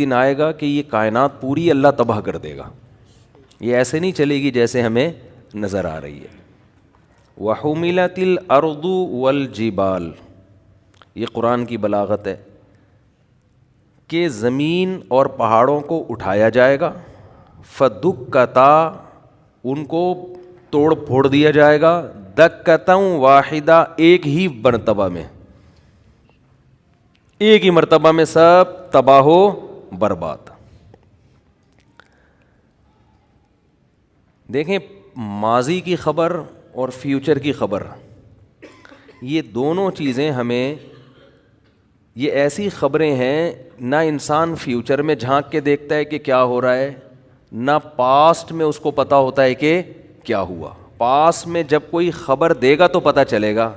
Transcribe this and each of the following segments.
دن آئے گا کہ یہ کائنات پوری اللہ تباہ کر دے گا. یہ ایسے نہیں چلے گی جیسے ہمیں نظر آ رہی ہے. وَحُمِلَتِ الْأَرْضُ وَالْجِبَالُ، یہ قرآن کی بلاغت ہے کہ زمین اور پہاڑوں کو اٹھایا جائے گا. فَدُكَّتَا، ان کو توڑ پھوڑ دیا جائے گا. دَكَّةً وَاحِدَةً، ایک ہی مرتبہ میں، ایک ہی مرتبہ میں سب تباہ و برباد. دیکھیں ماضی کی خبر اور فیوچر کی خبر، یہ دونوں چیزیں ہمیں، یہ ایسی خبریں ہیں نہ انسان فیوچر میں جھانک کے دیکھتا ہے کہ کیا ہو رہا ہے، نہ پاسٹ میں اس کو پتہ ہوتا ہے کہ کیا ہوا. پاسٹ میں جب کوئی خبر دے گا تو پتہ چلے گا.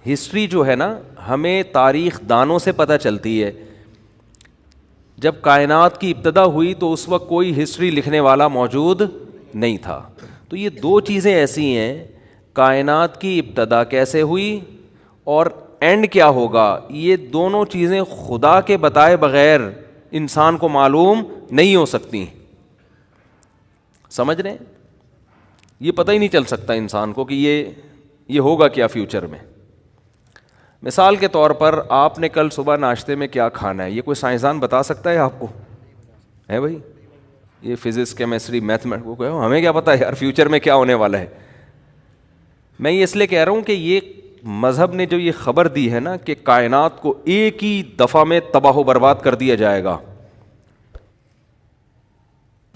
ہسٹری جو ہے نا ہمیں تاریخ دانوں سے پتہ چلتی ہے. جب کائنات کی ابتدا ہوئی تو اس وقت کوئی ہسٹری لکھنے والا موجود نہیں تھا. تو یہ دو چیزیں ایسی ہیں، کائنات کی ابتدا کیسے ہوئی اور اینڈ کیا ہوگا، یہ دونوں چیزیں خدا کے بتائے بغیر انسان کو معلوم نہیں ہو سکتی. سمجھ رہے ہیں؟ یہ پتہ ہی نہیں چل سکتا انسان کو کہ یہ ہوگا کیا فیوچر میں. مثال کے طور پر آپ نے کل صبح ناشتے میں کیا کھانا ہے، یہ کوئی سائنسدان بتا سکتا ہے آپ کو؟ ہے بھائی، یہ فزکس کیمسٹری میتھمیٹکس کو ہمیں کیا پتہ ہے یار فیوچر میں کیا ہونے والا ہے. میں یہ اس لیے کہہ رہا ہوں کہ یہ مذہب نے جو یہ خبر دی ہے نا کہ کائنات کو ایک ہی دفعہ میں تباہ و برباد کر دیا جائے گا،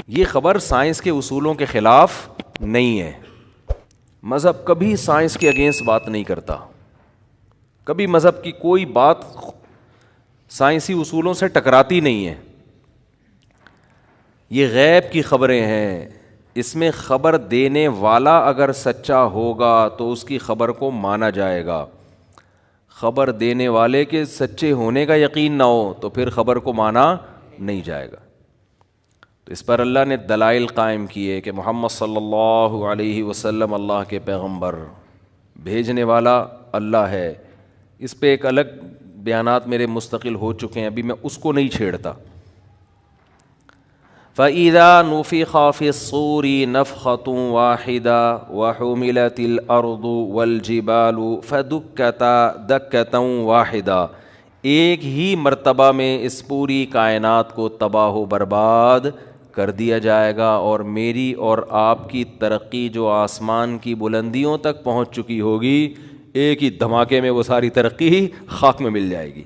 یہ خبر سائنس کے اصولوں کے خلاف نہیں ہے. مذہب کبھی سائنس کے اگینسٹ بات نہیں کرتا، کبھی مذہب کی کوئی بات سائنسی اصولوں سے ٹکراتی نہیں ہے. یہ غیب کی خبریں ہیں، اس میں خبر دینے والا اگر سچا ہوگا تو اس کی خبر کو مانا جائے گا. خبر دینے والے کے سچے ہونے کا یقین نہ ہو تو پھر خبر کو مانا نہیں جائے گا. تو اس پر اللہ نے دلائل قائم کیے کہ محمد صلی اللہ علیہ وسلم اللہ کے پیغمبر، بھیجنے والا اللہ ہے. اس پہ ایک الگ بیانات میرے مستقل ہو چکے ہیں، ابھی میں اس کو نہیں چھیڑتا. فَإِذَا نُفِخَ فِي الصُّورِ نَفْخَةٌ وَاحِدَةٌ وَحُمِلَتِ الْأَرْضُ وَالْجِبَالُ فَدُكَّتَا دَكَّةً وَاحِدَةً، ایک ہی مرتبہ میں اس پوری کائنات کو تباہ و برباد کر دیا جائے گا، اور میری اور آپ کی ترقی جو آسمان کی بلندیوں تک پہنچ چکی ہوگی، ایک ہی دھماکے میں وہ ساری ترقی خاک میں مل جائے گی.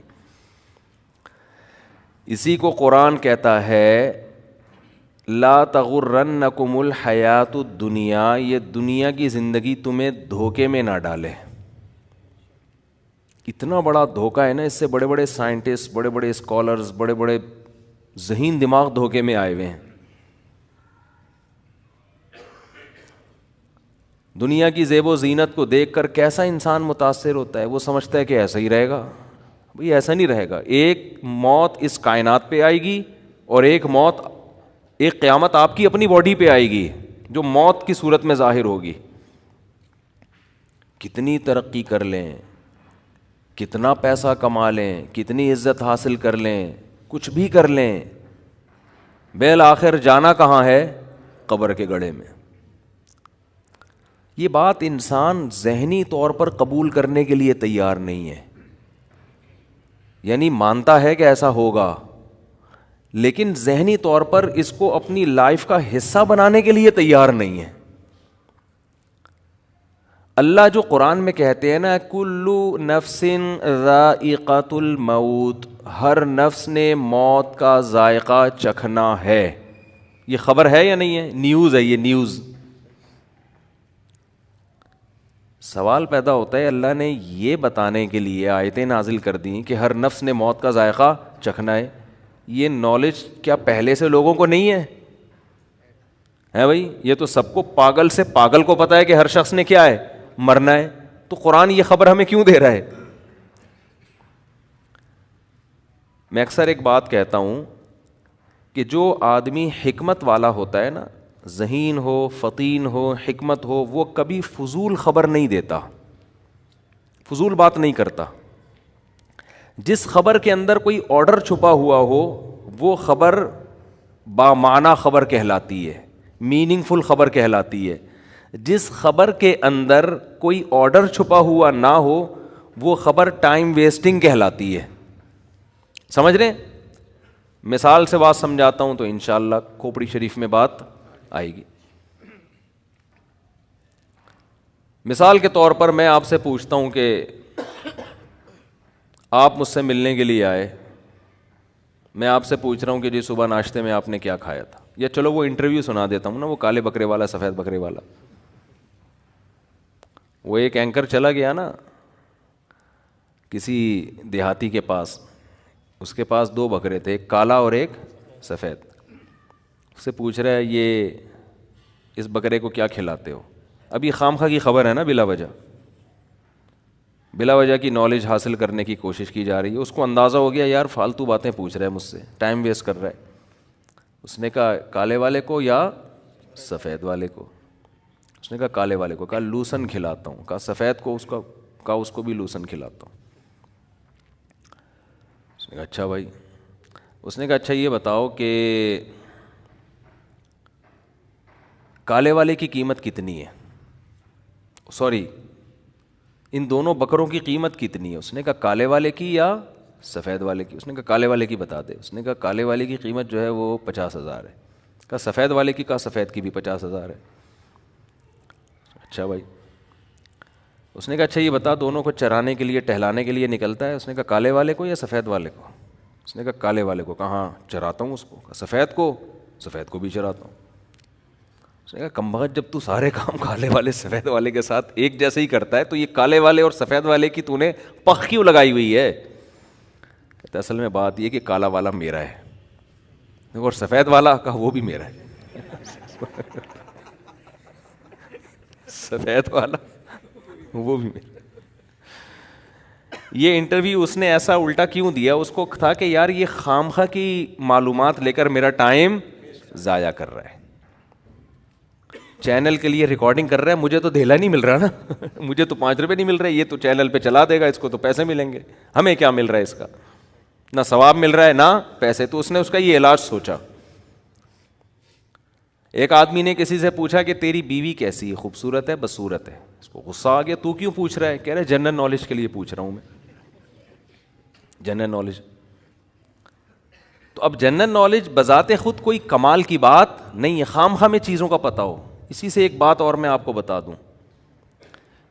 اسی کو قرآن کہتا ہے لا تغرنکم الحیات الدنیا، یہ دنیا کی زندگی تمہیں دھوکے میں نہ ڈالے. اتنا بڑا دھوکہ ہے نا، اس سے بڑے بڑے سائنٹسٹ، بڑے بڑے اسکالرز، بڑے بڑے ذہین دماغ دھوکے میں آئے ہوئے ہیں. دنیا کی زیب و زینت کو دیکھ کر کیسا انسان متاثر ہوتا ہے، وہ سمجھتا ہے کہ ایسا ہی رہے گا. بھئی ایسا نہیں رہے گا. ایک موت اس کائنات پہ آئے گی اور ایک قیامت آپ کی اپنی باڈی پہ آئے گی جو موت کی صورت میں ظاہر ہوگی. کتنی ترقی کر لیں، کتنا پیسہ کما لیں، کتنی عزت حاصل کر لیں، کچھ بھی کر لیں، بالآخر جانا کہاں ہے؟ قبر کے گڑھے میں. یہ بات انسان ذہنی طور پر قبول کرنے کے لیے تیار نہیں ہے. یعنی مانتا ہے کہ ایسا ہوگا، لیکن ذہنی طور پر اس کو اپنی لائف کا حصہ بنانے کے لیے تیار نہیں ہے. اللہ جو قرآن میں کہتے ہیں نا کلو نفس ذائقۃ الموت، ہر نفس نے موت کا ذائقہ چکھنا ہے. یہ خبر ہے یا نہیں ہے؟ نیوز ہے، یہ نیوز. سوال پیدا ہوتا ہے اللہ نے یہ بتانے کے لیے آیتیں نازل کر دیں کہ ہر نفس نے موت کا ذائقہ چکھنا ہے. یہ نالج کیا پہلے سے لوگوں کو نہیں ہے بھائی؟ یہ تو سب کو، پاگل سے پاگل کو پتا ہے کہ ہر شخص نے کیا ہے؟ مرنا ہے. تو قرآن یہ خبر ہمیں کیوں دے رہا ہے؟ میں اکثر ایک بات کہتا ہوں کہ جو آدمی حکمت والا ہوتا ہے نا، ذہین ہو، فطین ہو، حکمت ہو، وہ کبھی فضول خبر نہیں دیتا، فضول بات نہیں کرتا. جس خبر کے اندر کوئی آرڈر چھپا ہوا ہو وہ خبر بامعنی خبر کہلاتی ہے, میننگ فل خبر کہلاتی ہے. جس خبر کے اندر کوئی آرڈر چھپا ہوا نہ ہو وہ خبر ٹائم ویسٹنگ کہلاتی ہے. سمجھ رہے ہیں؟ مثال سے بات سمجھاتا ہوں تو انشاءاللہ کھوپڑی شریف میں بات آئے گی. مثال کے طور پر میں آپ سے پوچھتا ہوں کہ آپ مجھ سے ملنے کے لیے آئے, میں آپ سے پوچھ رہا ہوں کہ جی صبح ناشتے میں آپ نے کیا کھایا تھا, یا چلو وہ انٹرویو سنا دیتا ہوں نا, وہ کالے بکرے والا سفید بکرے والا. وہ ایک اینکر چلا گیا نا کسی دیہاتی کے پاس, اس کے پاس 2 بکرے تھے, ایک کالا اور ایک سفید. اس سے پوچھ رہا ہے یہ اس بکرے کو کیا کھلاتے ہو؟ ابھی خامخواہ کی خبر ہے نا, بلا وجہ کی نالج حاصل کرنے کی کوشش کی جا رہی ہے. اس کو اندازہ ہو گیا یار فالتو باتیں پوچھ رہا ہے مجھ سے, ٹائم ویسٹ کر رہا ہے. اس نے کہا کالے والے کو یا سفید والے کو؟ اس نے کہا کالے والے کو. کہا لوسن کھلاتا ہوں. کہا سفید کو؟ اس کو بھی لوسن کھلاتا ہوں. اس نے کہا اچھا بھائی. اس نے کہا اچھا یہ بتاؤ کہ کالے والے کی قیمت کتنی ہے, سوری ان دونوں بکروں کی قیمت کتنی ہے؟ اس نے کہا کالے والے کی یا سفید والے کی؟ اس نے کہا کالے والے کی بتا دے. اس نے کہا کالے والے کی قیمت جو ہے وہ 50,000 ہے. کہا سفید والے کی؟ کہا سفید کی بھی 50,000 ہے. اچھا بھائی. اس نے کہا اچھا یہ بتا دونوں کو چرانے کے لیے ٹہلانے کے لیے نکلتا ہے؟ اس نے کہا کالے والے کو یا سفید والے کو؟ اس نے کہا کالے والے کو. کہا ہاں چراتا ہوں اس کو. کہا سفید کو؟ سفید کو بھی چراتا ہوں. اس نے کہا کم بخت جب تو سارے کام کالے والے سفید والے کے ساتھ ایک جیسے ہی کرتا ہے تو یہ کالے والے اور سفید والے کی تو نے پخ کیوں لگائی ہوئی ہے؟ کہتا اصل میں بات یہ کہ کالا والا میرا ہے اور سفید والا کا وہ بھی میرا ہے. سفید والا وہ بھی میرا. یہ انٹرویو اس نے ایسا الٹا کیوں دیا؟ اس کو تھا کہ یار یہ خامخواہ کی معلومات لے کر میرا ٹائم ضائع کر رہا ہے, چینل کے لیے ریکارڈنگ کر رہا ہے, مجھے تو دھیلا نہیں مل رہا نا, مجھے تو 5 روپے نہیں مل رہے, یہ تو چینل پہ چلا دے گا, اس کو تو پیسے ملیں گے, ہمیں کیا مل رہا ہے اس کا؟ نہ ثواب مل رہا ہے نہ پیسے. تو اس نے اس کا یہ علاج سوچا. ایک آدمی نے کسی سے پوچھا کہ تیری بیوی کیسی ہے, خوبصورت ہے بدصورت ہے؟ اس کو غصہ آ گیا, تو کیوں پوچھ رہا ہے؟ کہہ رہے جنرل نالج کے لیے پوچھ رہا ہوں میں, جنرل نالج. تو اب جنرل نالج بذات خود کوئی کمال کی بات نہیں ہے, خواہ میں چیزوں کا پتہ ہو. اسی سے ایک بات اور میں آپ کو بتا دوں,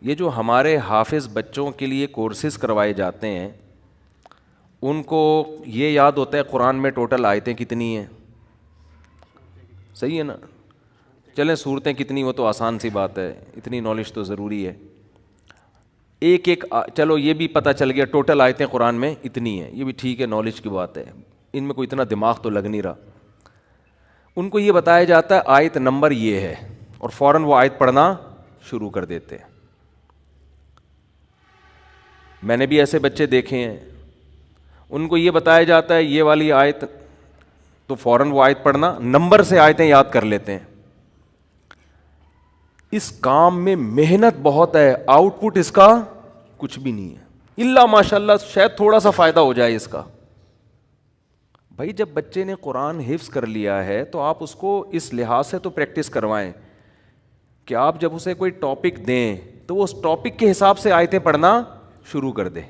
یہ جو ہمارے حافظ بچوں کے لیے کورسز کروائے جاتے ہیں ان کو یہ یاد ہوتا ہے قرآن میں ٹوٹل آیتیں کتنی ہیں, صحیح ہے نا, چلیں صورتیں کتنی وہ تو آسان سی بات ہے, اتنی نالج تو ضروری ہے. ایک چلو یہ بھی پتہ چل گیا ٹوٹل آیتیں قرآن میں اتنی ہیں, یہ بھی ٹھیک ہے, نالج کی بات ہے, ان میں کوئی اتنا دماغ تو لگ نہیں رہا. ان کو یہ بتایا جاتا ہے آیت نمبر یہ ہے اور فوراً وہ آیت پڑھنا شروع کر دیتے ہیں. میں نے بھی ایسے بچے دیکھے ہیں, ان کو یہ بتایا جاتا ہے یہ والی آیت, تو فوراً وہ آیت پڑھنا, نمبر سے آیتیں یاد کر لیتے ہیں. اس کام میں محنت بہت ہے, آؤٹ پٹ اس کا کچھ بھی نہیں ہے, الا ماشاء اللہ شاید تھوڑا سا فائدہ ہو جائے اس کا. بھائی جب بچے نے قرآن حفظ کر لیا ہے تو آپ اس کو اس لحاظ سے تو پریکٹس کروائیں کہ آپ جب اسے کوئی ٹاپک دیں تو وہ اس ٹاپک کے حساب سے آیتیں پڑھنا شروع کر دے.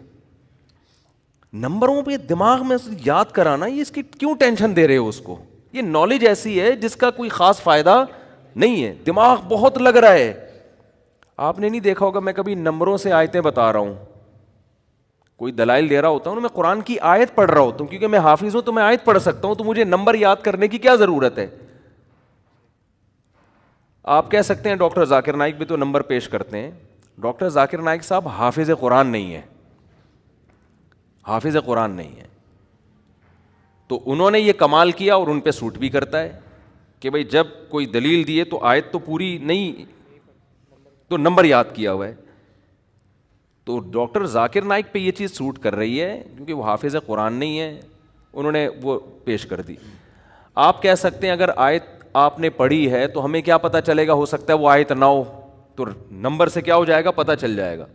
نمبروں پہ دماغ میں یاد کرانا, یہ اس کی کیوں ٹینشن دے رہے ہو اس کو؟ یہ نالج ایسی ہے جس کا کوئی خاص فائدہ نہیں ہے, دماغ بہت لگ رہا ہے. آپ نے نہیں دیکھا ہوگا میں کبھی نمبروں سے آیتیں بتا رہا ہوں, کوئی دلائل دے رہا ہوتا ہوں, میں قرآن کی آیت پڑھ رہا ہوتا ہوں کیونکہ میں حافظ ہوں تو میں آیت پڑھ سکتا ہوں, تو مجھے نمبر یاد کرنے کی کیا ضرورت ہے؟ آپ کہہ سکتے ہیں ڈاکٹر ذاکر نائک بھی تو نمبر پیش کرتے ہیں. ڈاکٹر ذاکر نائک صاحب حافظ قرآن نہیں ہے, حافظ قرآن نہیں ہے. تو انہوں نے یہ کمال کیا اور ان پہ سوٹ بھی کرتا ہے کہ بھئی جب کوئی دلیل دیے تو آیت تو پوری نہیں, تو نمبر یاد کیا ہوا ہے. تو ڈاکٹر ذاکر نائک پہ یہ چیز سوٹ کر رہی ہے کیونکہ وہ حافظ قرآن نہیں ہے, انہوں نے وہ پیش کر دی. آپ کہہ سکتے ہیں اگر آیت آپ نے پڑھی ہے تو ہمیں کیا پتہ چلے گا, ہو سکتا ہے وہ آیت نہ ہو, تو نمبر سے کیا ہو جائے گا, پتہ چل جائے گا.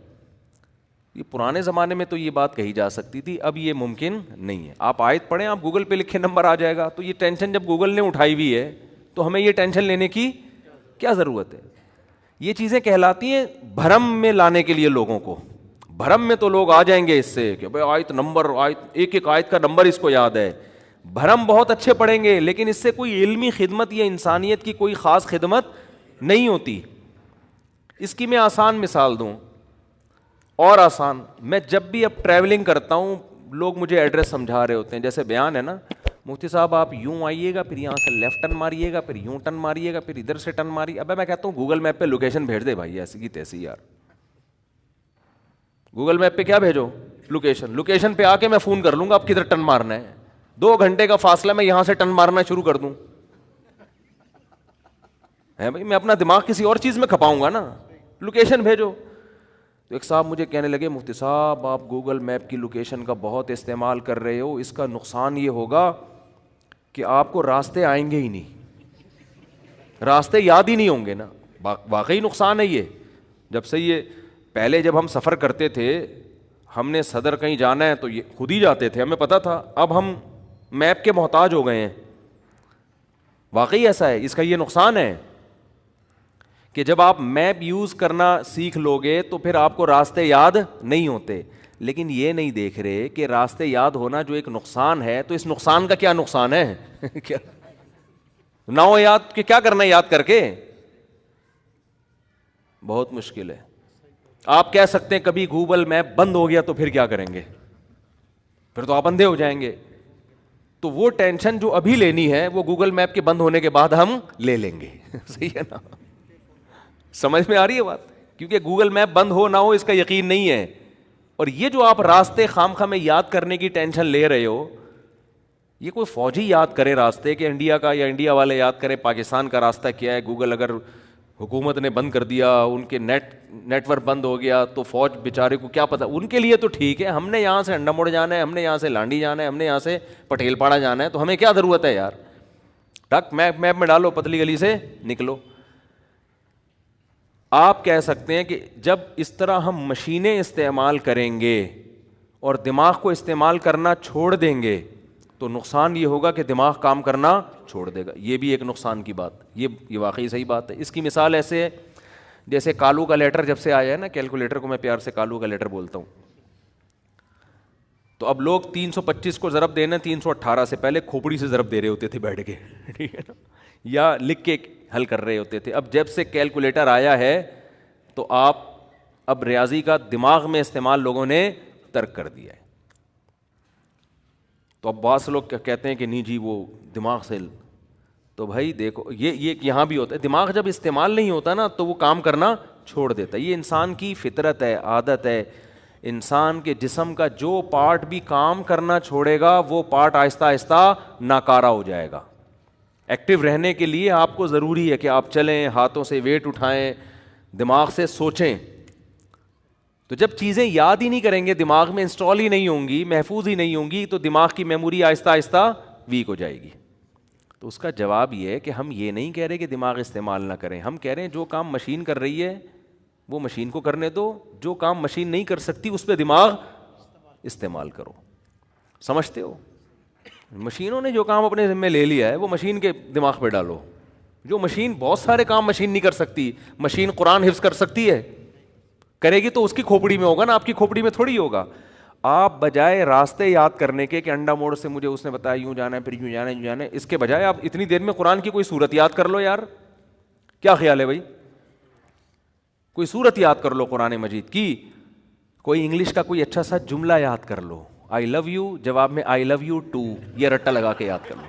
یہ پرانے زمانے میں تو یہ بات کہی جا سکتی تھی, اب یہ ممکن نہیں ہے. آپ آیت پڑھیں, آپ گوگل پہ لکھے نمبر آ جائے گا. تو یہ ٹینشن جب گوگل نے اٹھائی ہوئی ہے تو ہمیں یہ ٹینشن لینے کی کیا ضرورت ہے. یہ چیزیں کہلاتی ہیں بھرم میں لانے کے لیے لوگوں کو. بھرم میں تو لوگ آ جائیں گے اس سے کہ بھائی آیت نمبر, آیت ایک ایک آیت کا نمبر اس کو یاد ہے. بھرم بہت اچھے پڑھیں گے لیکن اس سے کوئی علمی خدمت یا انسانیت کی کوئی خاص خدمت نہیں ہوتی. اس کی میں آسان مثال دوں, اور آسان, میں جب بھی اب ٹریولنگ کرتا ہوں لوگ مجھے ایڈریس سمجھا رہے ہوتے ہیں. جیسے بیان ہے نا, مفتی صاحب آپ یوں آئیے گا, پھر یہاں سے لیفٹ ٹرن ماریے گا, پھر یوں ٹرن ماریے گا, پھر ادھر سے ٹرن ماریے. ابے میں کہتا ہوں گوگل میپ پہ لوکیشن بھیج دے بھائی, ایسی کی تیسی یار. گوگل میپ پہ کیا بھیجو, لوکیشن پہ آ کے میں فون کر لوں گا آپ کدھر ٹرن مارنا ہے. 2 گھنٹے کا فاصلہ, میں یہاں سے ٹرن مارنا شروع کر دوں ہے بھائی, میں اپنا دماغ کسی اور چیز میں کھپاؤں گا نا, لوکیشن بھیجو. تو ایک صاحب مجھے کہنے لگے مفتی صاحب آپ گوگل میپ کی لوکیشن کا بہت استعمال کر رہے ہو, اس کا نقصان یہ ہوگا کہ آپ کو راستے آئیں گے ہی نہیں, راستے یاد ہی نہیں ہوں گے نا. واقعی نقصان ہے یہ. جب سے یہ پہلے جب ہم سفر کرتے تھے, ہم نے صدر کہیں جانا ہے تو یہ خود ہی جاتے تھے, ہمیں پتہ تھا. اب ہم میپ کے محتاج ہو گئے ہیں. واقعی ایسا ہے, اس کا یہ نقصان ہے کہ جب آپ میپ یوز کرنا سیکھ لو گے تو پھر آپ کو راستے یاد نہیں ہوتے. لیکن یہ نہیں دیکھ رہے کہ راستے یاد ہونا جو ایک نقصان ہے, تو اس نقصان کا کیا نقصان ہے کیا نہ ہو یاد, کہ کیا کرنا ہے یاد کر کے, بہت مشکل ہے. آپ کہہ سکتے ہیں کبھی گوگل میپ بند ہو گیا تو پھر کیا کریں گے, پھر تو آپ اندھے ہو جائیں گے. تو وہ ٹینشن جو ابھی لینی ہے وہ گوگل میپ کے بند ہونے کے بعد ہم لے لیں گے. صحیح ہے نا, سمجھ میں آ رہی ہے بات, کیونکہ گوگل میپ بند ہو نہ ہو اس کا یقین نہیں ہے. اور یہ جو آپ راستے خام خواہ میں یاد کرنے کی ٹینشن لے رہے ہو, یہ کوئی فوجی یاد کرے راستے کہ انڈیا کا, یا انڈیا والے یاد کرے پاکستان کا راستہ کیا ہے. گوگل اگر حکومت نے بند کر دیا, ان کے نیٹ ورک بند ہو گیا تو فوج بیچارے کو کیا پتا. ان کے لیے تو ٹھیک ہے, ہم نے یہاں سے انڈا موڑ جانا ہے, ہم نے یہاں سے لانڈی جانا ہے, ہم نے یہاں سے پٹیل پاڑا جانا ہے, تو ہمیں کیا ضرورت ہے یار, ٹک میپ میں ڈالو, پتلی گلی سے نکلو. آپ کہہ سکتے ہیں کہ جب اس طرح ہم مشینیں استعمال کریں گے اور دماغ کو استعمال کرنا چھوڑ دیں گے تو نقصان یہ ہوگا کہ دماغ کام کرنا چھوڑ دے گا. یہ بھی ایک نقصان کی بات, یہ واقعی صحیح بات ہے. اس کی مثال ایسے ہے جیسے کالو کا لیٹر جب سے آیا ہے نا, کیلکولیٹر کو میں پیار سے کالو کا لیٹر بولتا ہوں. تو اب لوگ 325 کو ضرب دینا 318 سے پہلے کھوپڑی سے ضرب دے رہے ہوتے تھے بیٹھ کے, ٹھیک ہے نا, یا لکھ کے حل کر رہے ہوتے تھے. اب جب سے کیلکولیٹر آیا ہے تو آپ اب ریاضی کا دماغ میں استعمال لوگوں نے ترک کر دیا ہے. تو اب بعض لوگ کہتے ہیں کہ نہیں جی وہ دماغ سے, تو بھائی دیکھو یہ یہاں بھی ہوتا ہے. دماغ جب استعمال نہیں ہوتا نا تو وہ کام کرنا چھوڑ دیتا ہے. یہ انسان کی فطرت ہے, عادت ہے. انسان کے جسم کا جو پارٹ بھی کام کرنا چھوڑے گا وہ پارٹ آہستہ آہستہ ناکارہ ہو جائے گا. ایکٹیو رہنے کے لیے آپ کو ضروری ہے کہ آپ چلیں, ہاتھوں سے ویٹ اٹھائیں, دماغ سے سوچیں. تو جب چیزیں یاد ہی نہیں کریں گے, دماغ میں انسٹال ہی نہیں ہوں گی, محفوظ ہی نہیں ہوں گی, تو دماغ کی میموری آہستہ آہستہ ویک ہو جائے گی. تو اس کا جواب یہ ہے کہ ہم یہ نہیں کہہ رہے کہ دماغ استعمال نہ کریں, ہم کہہ رہے ہیں جو کام مشین کر رہی ہے وہ مشین کو کرنے دو, جو کام مشین نہیں کر سکتی اس پہ دماغ استعمال کرو. سمجھتے ہو, مشینوں نے جو کام اپنے ذمہ لے لیا ہے وہ مشین کے دماغ پہ ڈالو. جو مشین, بہت سارے کام مشین نہیں کر سکتی. مشین قرآن حفظ کر سکتی ہے, کرے گی تو اس کی کھوپڑی میں ہوگا نا, آپ کی کھوپڑی میں تھوڑی ہوگا. آپ بجائے راستے یاد کرنے کے کہ انڈا موڑ سے مجھے اس نے بتایا یوں جانا ہے, پھر یوں جانا ہے, یوں جانا ہے, اس کے بجائے آپ اتنی دیر میں قرآن کی کوئی صورت یاد کر لو یار. کیا خیال ہے بھائی, کوئی صورت یاد کر لو قرآن مجید کی, کوئی انگلش کا کوئی اچھا سا جملہ یاد کر لو, آئی لو یو جواب میں آئی لو یو ٹو, یہ رٹا لگا کے یاد کر لو,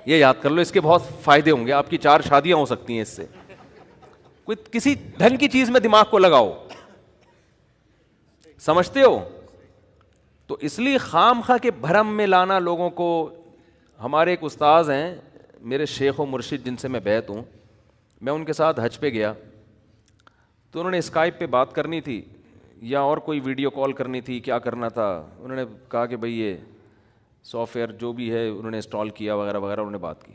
یہ یاد کر لو. اس کے بہت فائدے ہوں گے, آپ کی 4 شادیاں ہو سکتی ہیں اس سے. کوئی کسی ڈھنگ کی چیز میں دماغ کو لگاؤ. سمجھتے ہو؟ تو اس لیے خام خواہ کے بھرم میں لانا لوگوں کو. ہمارے ایک استاذ ہیں, میرے شیخ و مرشد جن سے میں بیعت ہوں, میں ان کے ساتھ حج پہ گیا تو انہوں نے اسکائپ پہ بات کرنی تھی یا اور کوئی ویڈیو کال کرنی تھی, کیا کرنا تھا, انہوں نے کہا کہ بھئی یہ سافٹ ویئر جو بھی ہے انہوں نے انسٹال کیا وغیرہ وغیرہ, انہوں نے بات کی.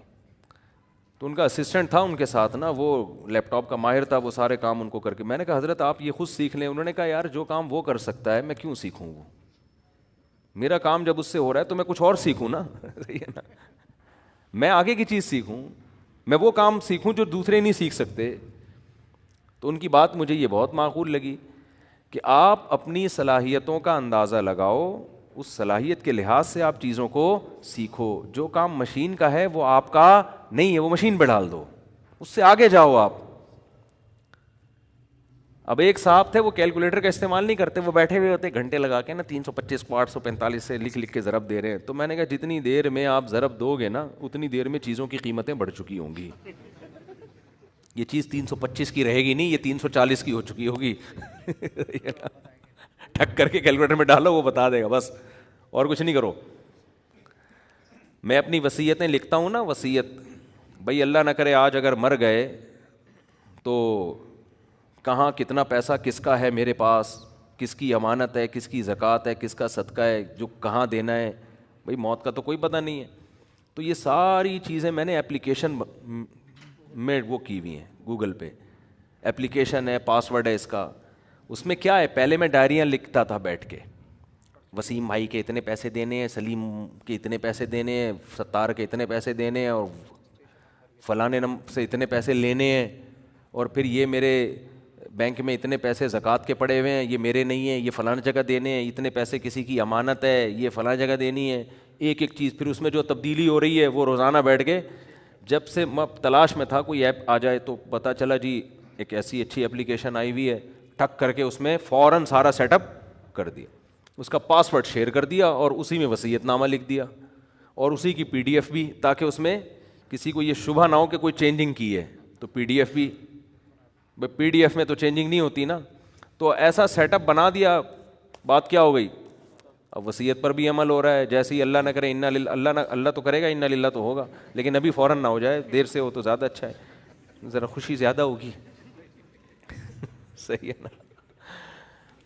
تو ان کا اسسٹنٹ تھا ان کے ساتھ نا, وہ لیپ ٹاپ کا ماہر تھا, وہ سارے کام ان کو کر کے. میں نے کہا حضرت آپ یہ خود سیکھ لیں. انہوں نے کہا یار جو کام وہ کر سکتا ہے میں کیوں سیکھوں, وہ میرا کام جب اس سے ہو رہا ہے تو میں کچھ اور سیکھوں نا. صحیح ہے نا, میں آگے کی چیز سیکھوں, میں وہ کام سیکھوں جو دوسرے نہیں سیکھ سکتے. تو ان کی بات مجھے یہ بہت معقول لگی کہ آپ اپنی صلاحیتوں کا اندازہ لگاؤ, اس صلاحیت کے لحاظ سے آپ چیزوں کو سیکھو. جو کام مشین کا ہے وہ آپ کا نہیں ہے, وہ مشین پہ ڈال دو, اس سے آگے جاؤ آپ. اب ایک صاحب تھے وہ کیلکولیٹر کا استعمال نہیں کرتے, وہ بیٹھے ہوئے ہوتے گھنٹے لگا کے نا 325 کو 845 سے لکھ کے ضرب دے رہے ہیں. تو میں نے کہا جتنی دیر میں آپ ضرب دو گے نا اتنی دیر میں چیزوں کی قیمتیں بڑھ چکی ہوں گی. یہ چیز 325 کی رہے گی نہیں, یہ 340 کی ہو چکی ہوگی. ٹھک کر کے کیلکولیٹر میں ڈالو, وہ بتا دے گا, بس اور کچھ نہیں کرو. میں اپنی وصیتیں لکھتا ہوں نا, وصیت بھائی اللہ نہ کرے آج اگر مر گئے تو کہاں کتنا پیسہ کس کا ہے میرے پاس, کس کی امانت ہے, کس کی زکوٰۃ ہے, کس کا صدقہ ہے, جو کہاں دینا ہے. بھائی موت کا تو کوئی پتہ نہیں ہے. تو یہ ساری چیزیں میں نے اپلیکیشن میں وہ کی ہوئی ہیں, گوگل پہ اپلیکیشن ہے, پاسورڈ ہے اس کا. اس میں کیا ہے, پہلے میں ڈائریاں لکھتا تھا بیٹھ کے, وسیم بھائی کے اتنے پیسے دینے ہیں, سلیم کے اتنے پیسے دینے ہیں, ستار کے اتنے پیسے دینے ہیں, اور فلانے سے اتنے پیسے لینے ہیں, اور پھر یہ میرے بینک میں اتنے پیسے زکوٰۃ کے پڑے ہوئے ہیں, یہ میرے نہیں ہیں, یہ فلاں جگہ دینے ہیں, اتنے پیسے کسی کی امانت ہے, یہ فلاں جگہ دینی ہے. ایک ایک چیز, پھر اس میں جو تبدیلی ہو رہی ہے وہ روزانہ بیٹھ کے. جب سے میں تلاش میں تھا کوئی ایپ آ جائے تو پتہ چلا جی ایک ایسی اچھی اپلیکیشن آئی ہوئی ہے, ٹھک کر کے اس میں فوراً سارا سیٹ اپ کر دیا, اس کا پاسورڈ شیئر کر دیا, اور اسی میں وصیت نامہ لکھ دیا, اور اسی کی PDF بھی, تاکہ اس میں کسی کو یہ شبہ نہ ہو کہ کوئی چینجنگ کی ہے. تو PDF بھی, PDF میں تو چینجنگ نہیں ہوتی نا. تو ایسا سیٹ اپ بنا دیا, بات کیا ہو گئی, اب وصیت پر بھی عمل ہو رہا ہے. جیسے ہی اللہ نہ کرے اللہ تو کرے گا, انا للہ تو ہوگا, لیکن ابھی فوراً نہ ہو جائے, دیر سے ہو تو زیادہ اچھا ہے, ذرا خوشی زیادہ ہوگی. صحیح ہے نا.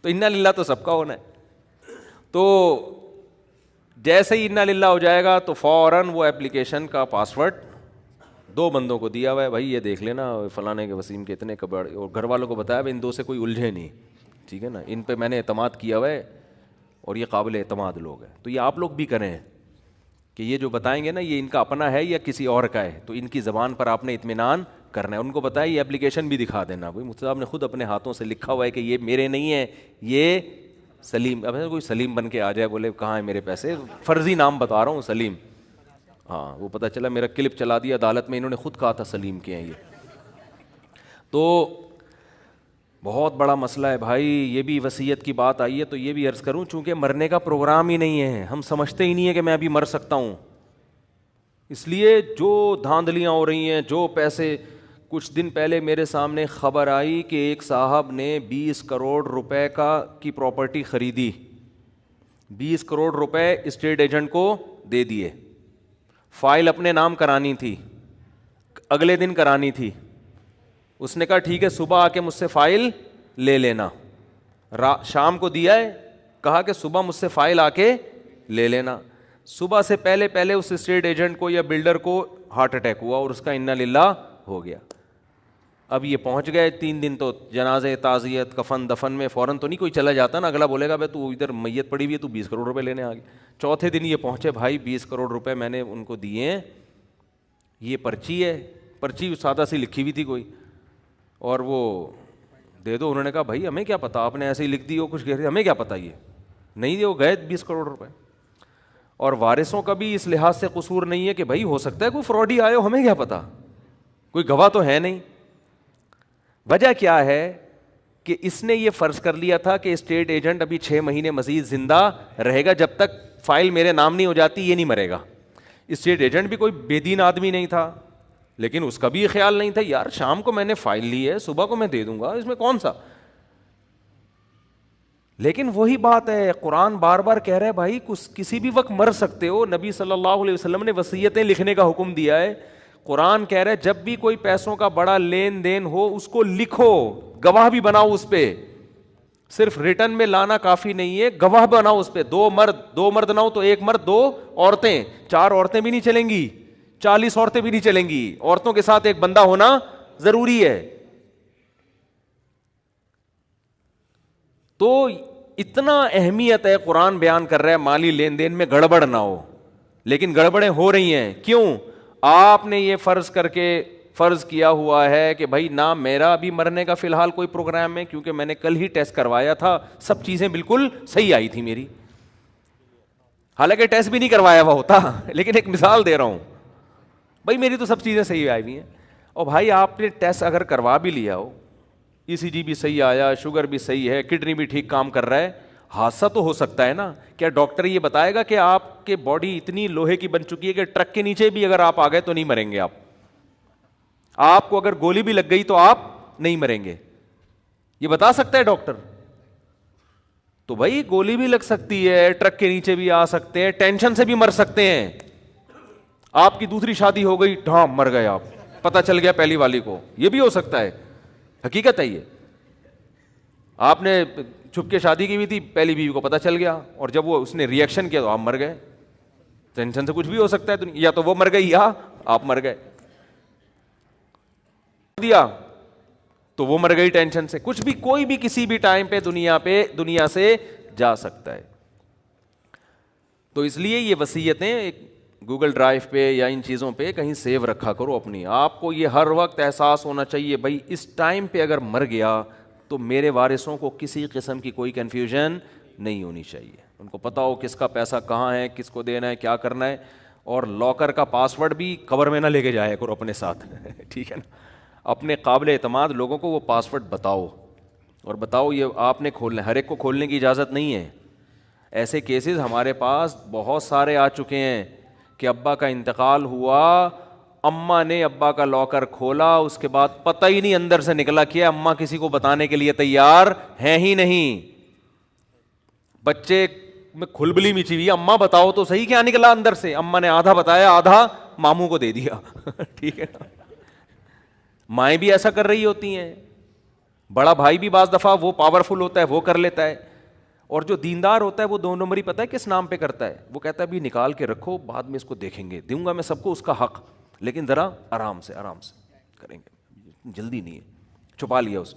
تو انا للہ تو سب کا ہونا ہے. تو جیسے ہی انا للہ ہو جائے گا تو فوراً وہ ایپلیکیشن کا پاسورڈ 2 بندوں کو دیا ہوا ہے, بھائی یہ دیکھ لینا فلانے کے وسیم کے اتنے کبڑ, اور گھر والوں کو بتایا بھائی ان 2 سے کوئی الجھے نہیں, ٹھیک ہے نا, ان پہ میں نے اعتماد کیا ہوا ہے اور یہ قابل اعتماد لوگ ہیں. تو یہ آپ لوگ بھی کریں کہ یہ جو بتائیں گے نا یہ ان کا اپنا ہے یا کسی اور کا ہے, تو ان کی زبان پر آپ نے اطمینان کرنا ہے. ان کو بتائیں یہ ایپلیکیشن بھی دکھا دینا, بھائی مفتی صاحب نے خود اپنے ہاتھوں سے لکھا ہوا ہے کہ یہ میرے نہیں ہے, یہ سلیم. اب کوئی سلیم بن کے آ جائے بولے کہاں ہے میرے پیسے, فرضی نام بتا رہا ہوں سلیم, ہاں وہ پتہ چلا میرا کلپ چلا دیا عدالت میں, انہوں نے خود کہا تھا سلیم کے ہیں یہ. تو بہت بڑا مسئلہ ہے بھائی. یہ بھی وصیت کی بات آئی ہے تو یہ بھی عرض کروں, چونکہ مرنے کا پروگرام ہی نہیں ہے, ہم سمجھتے ہی نہیں ہے کہ میں ابھی مر سکتا ہوں, اس لیے جو دھاندلیاں ہو رہی ہیں, جو پیسے. کچھ دن پہلے میرے سامنے خبر آئی کہ ایک صاحب نے 20 کروڑ روپے کی پراپرٹی خریدی, 20 کروڑ روپے اسٹیٹ ایجنٹ کو دے دیے. فائل اپنے نام کرانی تھی, اگلے دن کرانی تھی. اس نے کہا ٹھیک ہے صبح آ کے مجھ سے فائل لے لینا. شام کو دیا ہے, کہا کہ صبح مجھ سے فائل آ کے لے لینا. صبح سے پہلے اس اسٹیٹ ایجنٹ کو یا بلڈر کو ہارٹ اٹیک ہوا اور اس کا انا للہ ہو گیا. اب یہ پہنچ گئے 3 دن, تو جنازے, تعزیت, کفن دفن میں فوراً تو نہیں کوئی چلا جاتا نا, اگلا بولے گا بھائی تو ادھر میت پڑی ہوئی ہے تو 20 کروڑ روپے لینے آ گئے. چوتھے دن یہ پہنچے, بھائی 20 کروڑ روپے میں نے ان کو دیے ہیں, یہ پرچی ہے, پرچی سادہ سی لکھی ہوئی تھی کوئی, اور وہ دے دو. انہوں نے کہا بھائی ہمیں کیا پتا, آپ نے ایسے ہی لکھ دی ہو کچھ, ہمیں کیا پتا, یہ نہیں وہ گئے 20 کروڑ روپے. اور وارثوں کا بھی اس لحاظ سے قصور نہیں ہے کہ بھائی ہو سکتا ہے کوئی فراڈی آئے ہو, ہمیں کیا پتا, کوئی گواہ تو ہے نہیں. وجہ کیا ہے کہ اس نے یہ فرض کر لیا تھا کہ اسٹیٹ ایجنٹ ابھی 6 مہینے مزید زندہ رہے گا, جب تک فائل میرے نام نہیں ہو جاتی یہ نہیں مرے گا. اسٹیٹ ایجنٹ بھی کوئی بے دین آدمی نہیں تھا, لیکن اس کا بھی یہ خیال نہیں تھا یار شام کو میں نے فائل لی ہے, صبح کو میں دے دوں گا, اس میں کون سا. لیکن وہی بات ہے, قرآن بار بار کہہ رہا ہے بھائی کسی بھی وقت مر سکتے ہو. نبی صلی اللہ علیہ وسلم نے وصیتیں لکھنے کا حکم دیا ہے. قرآن کہہ رہا ہے جب بھی کوئی پیسوں کا بڑا لین دین ہو اس کو لکھو, گواہ بھی بناؤ اس پہ. صرف ریٹن میں لانا کافی نہیں ہے, گواہ بناؤ اس پہ. 2 مرد نہ ہو تو 1 مرد 2 عورتیں, 4 عورتیں بھی نہیں چلیں گی, 40 عورتیں بھی نہیں چلیں گی, عورتوں کے ساتھ ایک بندہ ہونا ضروری ہے. تو اتنا اہمیت ہے, قرآن بیان کر رہا ہے مالی لین دین میں گڑبڑ نہ ہو, لیکن گڑبڑیں ہو رہی ہیں. کیوں؟ آپ نے یہ فرض کیا ہوا ہے کہ بھائی نہ میرا ابھی مرنے کا فی الحال کوئی پروگرام ہے, کیونکہ میں نے کل ہی ٹیسٹ کروایا تھا, سب چیزیں بالکل صحیح آئی تھی میری, حالانکہ ٹیسٹ بھی نہیں کروایا ہوا ہوتا, لیکن ایک مثال دے رہا ہوں, بھائی میری تو سب چیزیں صحیح آئی ہوئی ہیں. اور بھائی آپ نے ٹیسٹ اگر کروا بھی لیا ہو, ای سی جی بھی صحیح آیا, شوگر بھی صحیح ہے, کڈنی بھی ٹھیک کام کر رہا ہے, حادثہ تو ہو سکتا ہے نا. کیا ڈاکٹر یہ بتائے گا کہ آپ کے باڈی اتنی لوہے کی بن چکی ہے کہ ٹرک کے نیچے بھی اگر آپ آ گئے تو نہیں مریں گے آپ کو اگر گولی بھی لگ گئی تو آپ نہیں مریں گے؟ یہ بتا سکتا ہے ڈاکٹر؟ تو بھائی گولی بھی لگ سکتی ہے, ٹرک کے نیچے بھی آ سکتے ہیں, ٹینشن سے بھی مر سکتے ہیں. آپ کی دوسری شادی ہو گئی, ڈھام مر گئے آپ, پتہ چل گیا پہلی والی کو, یہ بھی ہو سکتا ہے, حقیقت ہے یہ. آپ نے چھپ کے شادی کی ہوئی تھی, پہلی بیوی کو پتہ چل گیا, اور جب وہ اس نے ری ایکشن کیا تو آپ مر گئے. ٹینشن سے کچھ بھی ہو سکتا ہے, یا تو وہ مر گئی یا آپ مر گئے. دیا تو وہ مر گئی ٹینشن سے. کچھ بھی, کوئی بھی کسی بھی ٹائم پہ دنیا سے جا سکتا ہے. تو اس لیے یہ وصیتیں گوگل ڈرائیو پہ یا ان چیزوں پہ کہیں سیو رکھا کرو اپنی. آپ کو یہ ہر وقت احساس ہونا چاہیے بھائی اس ٹائم پہ اگر مر گیا تو میرے وارثوں کو کسی قسم کی کوئی کنفیوژن نہیں ہونی چاہیے. ان کو پتا ہو کس کا پیسہ کہاں ہے, کس کو دینا ہے, کیا کرنا ہے. اور لاکر کا پاس ورڈ بھی قبر میں نہ لے کے جایا کرو اپنے ساتھ ٹھیک ہے نا. اپنے قابل اعتماد لوگوں کو وہ پاس ورڈ بتاؤ, اور بتاؤ یہ آپ نے کھولنا ہے, ہر ایک کو کھولنے کی اجازت نہیں ہے. ایسے کیسز ہمارے پاس بہت سارے آ چکے ہیں کہ ابا کا انتقال ہوا, اماں نے ابا کا لاکر کھولا, اس کے بعد پتہ ہی نہیں اندر سے نکلا کیا, اماں کسی کو بتانے کے لیے تیار ہیں ہی نہیں. بچے میں کھلبلی مچی ہوئی, اماں بتاؤ تو صحیح کیا نکلا اندر سے. اماں نے آدھا بتایا, آدھا ماموں کو دے دیا ٹھیک ہے نا. مائیں بھی ایسا کر رہی ہوتی ہیں. بڑا بھائی بھی بعض دفعہ وہ پاورفل ہوتا ہے, وہ کر لیتا ہے, اور جو دیندار ہوتا ہے وہ 2 نمبری پتہ ہے کس نام پہ کرتا ہے, وہ کہتا ہے بھی نکال کے رکھو, بعد میں اس کو دیکھیں گے, دوں گا میں سب کو اس کا حق, لیکن ذرا آرام سے کریں گے, جلدی نہیں ہے. چھپا لیا اس.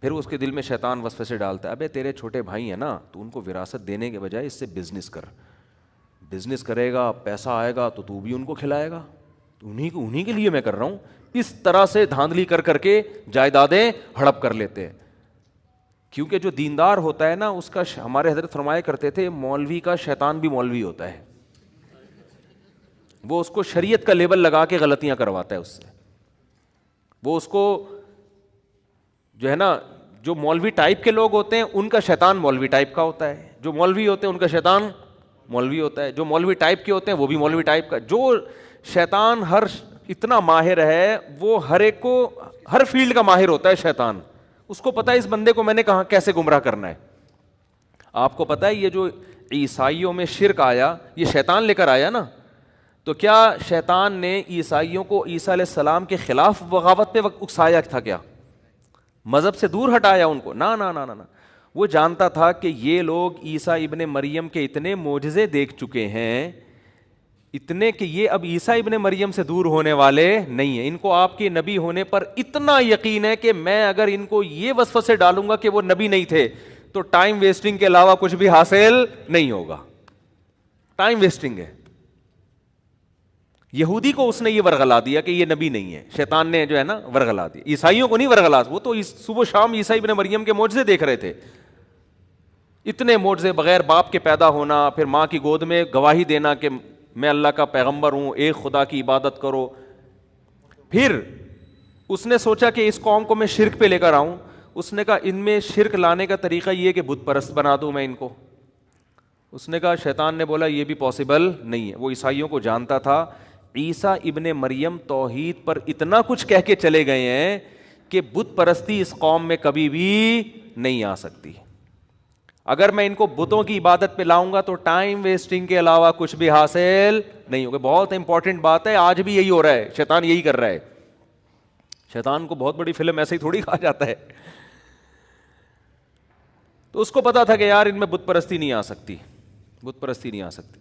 پھر اس کے دل میں شیطان وسوسے ڈالتا ہے, ابے تیرے چھوٹے بھائی ہیں نا, تو ان کو وراثت دینے کے بجائے اس سے بزنس کر, بزنس کرے گا, پیسہ آئے گا تو بھی ان کو کھلائے گا, انہیں کے لیے میں کر رہا ہوں. اس طرح سے دھاندلی کر کے جائیدادیں ہڑپ کر لیتے ہیں. کیونکہ جو دیندار ہوتا ہے نا, اس کا, ہمارے حضرت فرمایا کرتے تھے, مولوی کا شیطان بھی مولوی ہوتا ہے. وہ اس کو شریعت کا لیبل لگا کے غلطیاں کرواتا ہے اس سے. وہ اس کو جو ہے نا, جو مولوی ٹائپ کے لوگ ہوتے ہیں ان کا شیطان مولوی ٹائپ کا ہوتا ہے, جو مولوی ہوتے ہیں ان کا شیطان مولوی ہوتا ہے, جو مولوی ٹائپ کے ہوتے ہیں وہ بھی مولوی ٹائپ کا. جو شیطان اتنا ماہر ہے, وہ ہر ایک کو, ہر فیلڈ کا ماہر ہوتا ہے شیطان. اس کو پتا ہے اس بندے کو میں نے کہاں کیسے گمراہ کرنا ہے. آپ کو پتا ہے یہ جو عیسائیوں میں شرک آیا, یہ شیطان لے کر آیا نا. تو کیا شیطان نے عیسائیوں کو عیسیٰ علیہ السلام کے خلاف بغاوت پہ اکسایا تھا؟ کیا مذہب سے دور ہٹایا ان کو؟ نہ نہ نہ نہ. وہ جانتا تھا کہ یہ لوگ عیسیٰ ابن مریم کے اتنے معجزے دیکھ چکے ہیں, اتنے کہ یہ اب عیسیٰ ابن مریم سے دور ہونے والے نہیں ہیں. ان کو آپ کے نبی ہونے پر اتنا یقین ہے کہ میں اگر ان کو یہ وسوسے ڈالوں گا کہ وہ نبی نہیں تھے تو ٹائم ویسٹنگ کے علاوہ کچھ بھی حاصل نہیں ہوگا. ٹائم ویسٹنگ ہے. یہودی کو اس نے یہ ورغلا دیا کہ یہ نبی نہیں ہے, شیطان نے جو ہے نا ورغلا دیا. عیسائیوں کو نہیں ورغلا, وہ تو صبح شام عیسیٰ ابن مریم کے معجزے دیکھ رہے تھے. اتنے معجزے, بغیر باپ کے پیدا ہونا, پھر ماں کی گود میں گواہی دینا کہ میں اللہ کا پیغمبر ہوں, ایک خدا کی عبادت کرو. پھر اس نے سوچا کہ اس قوم کو میں شرک پہ لے کر آؤں. اس نے کہا ان میں شرک لانے کا طریقہ یہ کہ بت پرست بنا دوں میں ان کو. اس نے کہا, شیطان نے بولا یہ بھی پاسبل نہیں ہے. وہ عیسائیوں کو جانتا تھا. عیسیٰ ابن مریم توحید پر اتنا کچھ کہہ کے چلے گئے ہیں کہ بت پرستی اس قوم میں کبھی بھی نہیں آ سکتی. اگر میں ان کو بتوں کی عبادت پہ لاؤں گا تو ٹائم ویسٹنگ کے علاوہ کچھ بھی حاصل نہیں ہوگا. بہت امپورٹنٹ بات ہے, آج بھی یہی ہو رہا ہے, شیطان یہی کر رہا ہے. شیطان کو بہت بڑی فلم ایسے ہی تھوڑی کہا جاتا ہے. تو اس کو پتا تھا کہ یار ان میں بت پرستی نہیں آ سکتی, بت پرستی نہیں آ سکتی.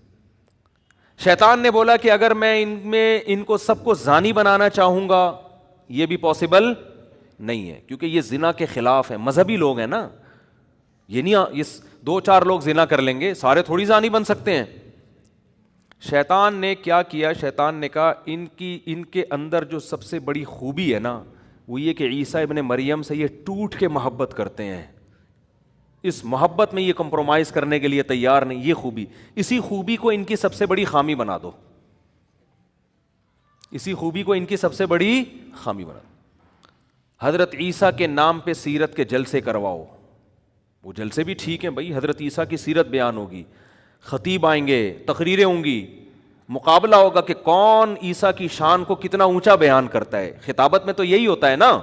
شیطان نے بولا کہ اگر میں ان کو سب کو زانی بنانا چاہوں گا یہ بھی پاسبل نہیں ہے، کیونکہ یہ زنا کے خلاف ہے، مذہبی لوگ ہیں نا، یہ نہیں یہ 2-4 لوگ زنا کر لیں گے، سارے تھوڑی زانی بن سکتے ہیں۔ شیطان نے کیا کیا؟ شیطان نے کہا ان کے اندر جو سب سے بڑی خوبی ہے نا وہ یہ کہ عیسیٰ ابن مریم سے یہ ٹوٹ کے محبت کرتے ہیں، اس محبت میں یہ کمپرومائز کرنے کے لیے تیار نہیں، یہ خوبی، اسی خوبی کو ان کی سب سے بڑی خامی بنا دو، اسی خوبی کو ان کی سب سے بڑی خامی بنا دو۔ حضرت عیسیٰ کے نام پہ سیرت کے جلسے کرواؤ، وہ جلسے بھی ٹھیک ہیں بھائی، حضرت عیسیٰ کی سیرت بیان ہوگی، خطیب آئیں گے، تقریریں ہوں گی، مقابلہ ہوگا کہ کون عیسیٰ کی شان کو کتنا اونچا بیان کرتا ہے۔ خطابت میں تو یہی ہوتا ہے نا،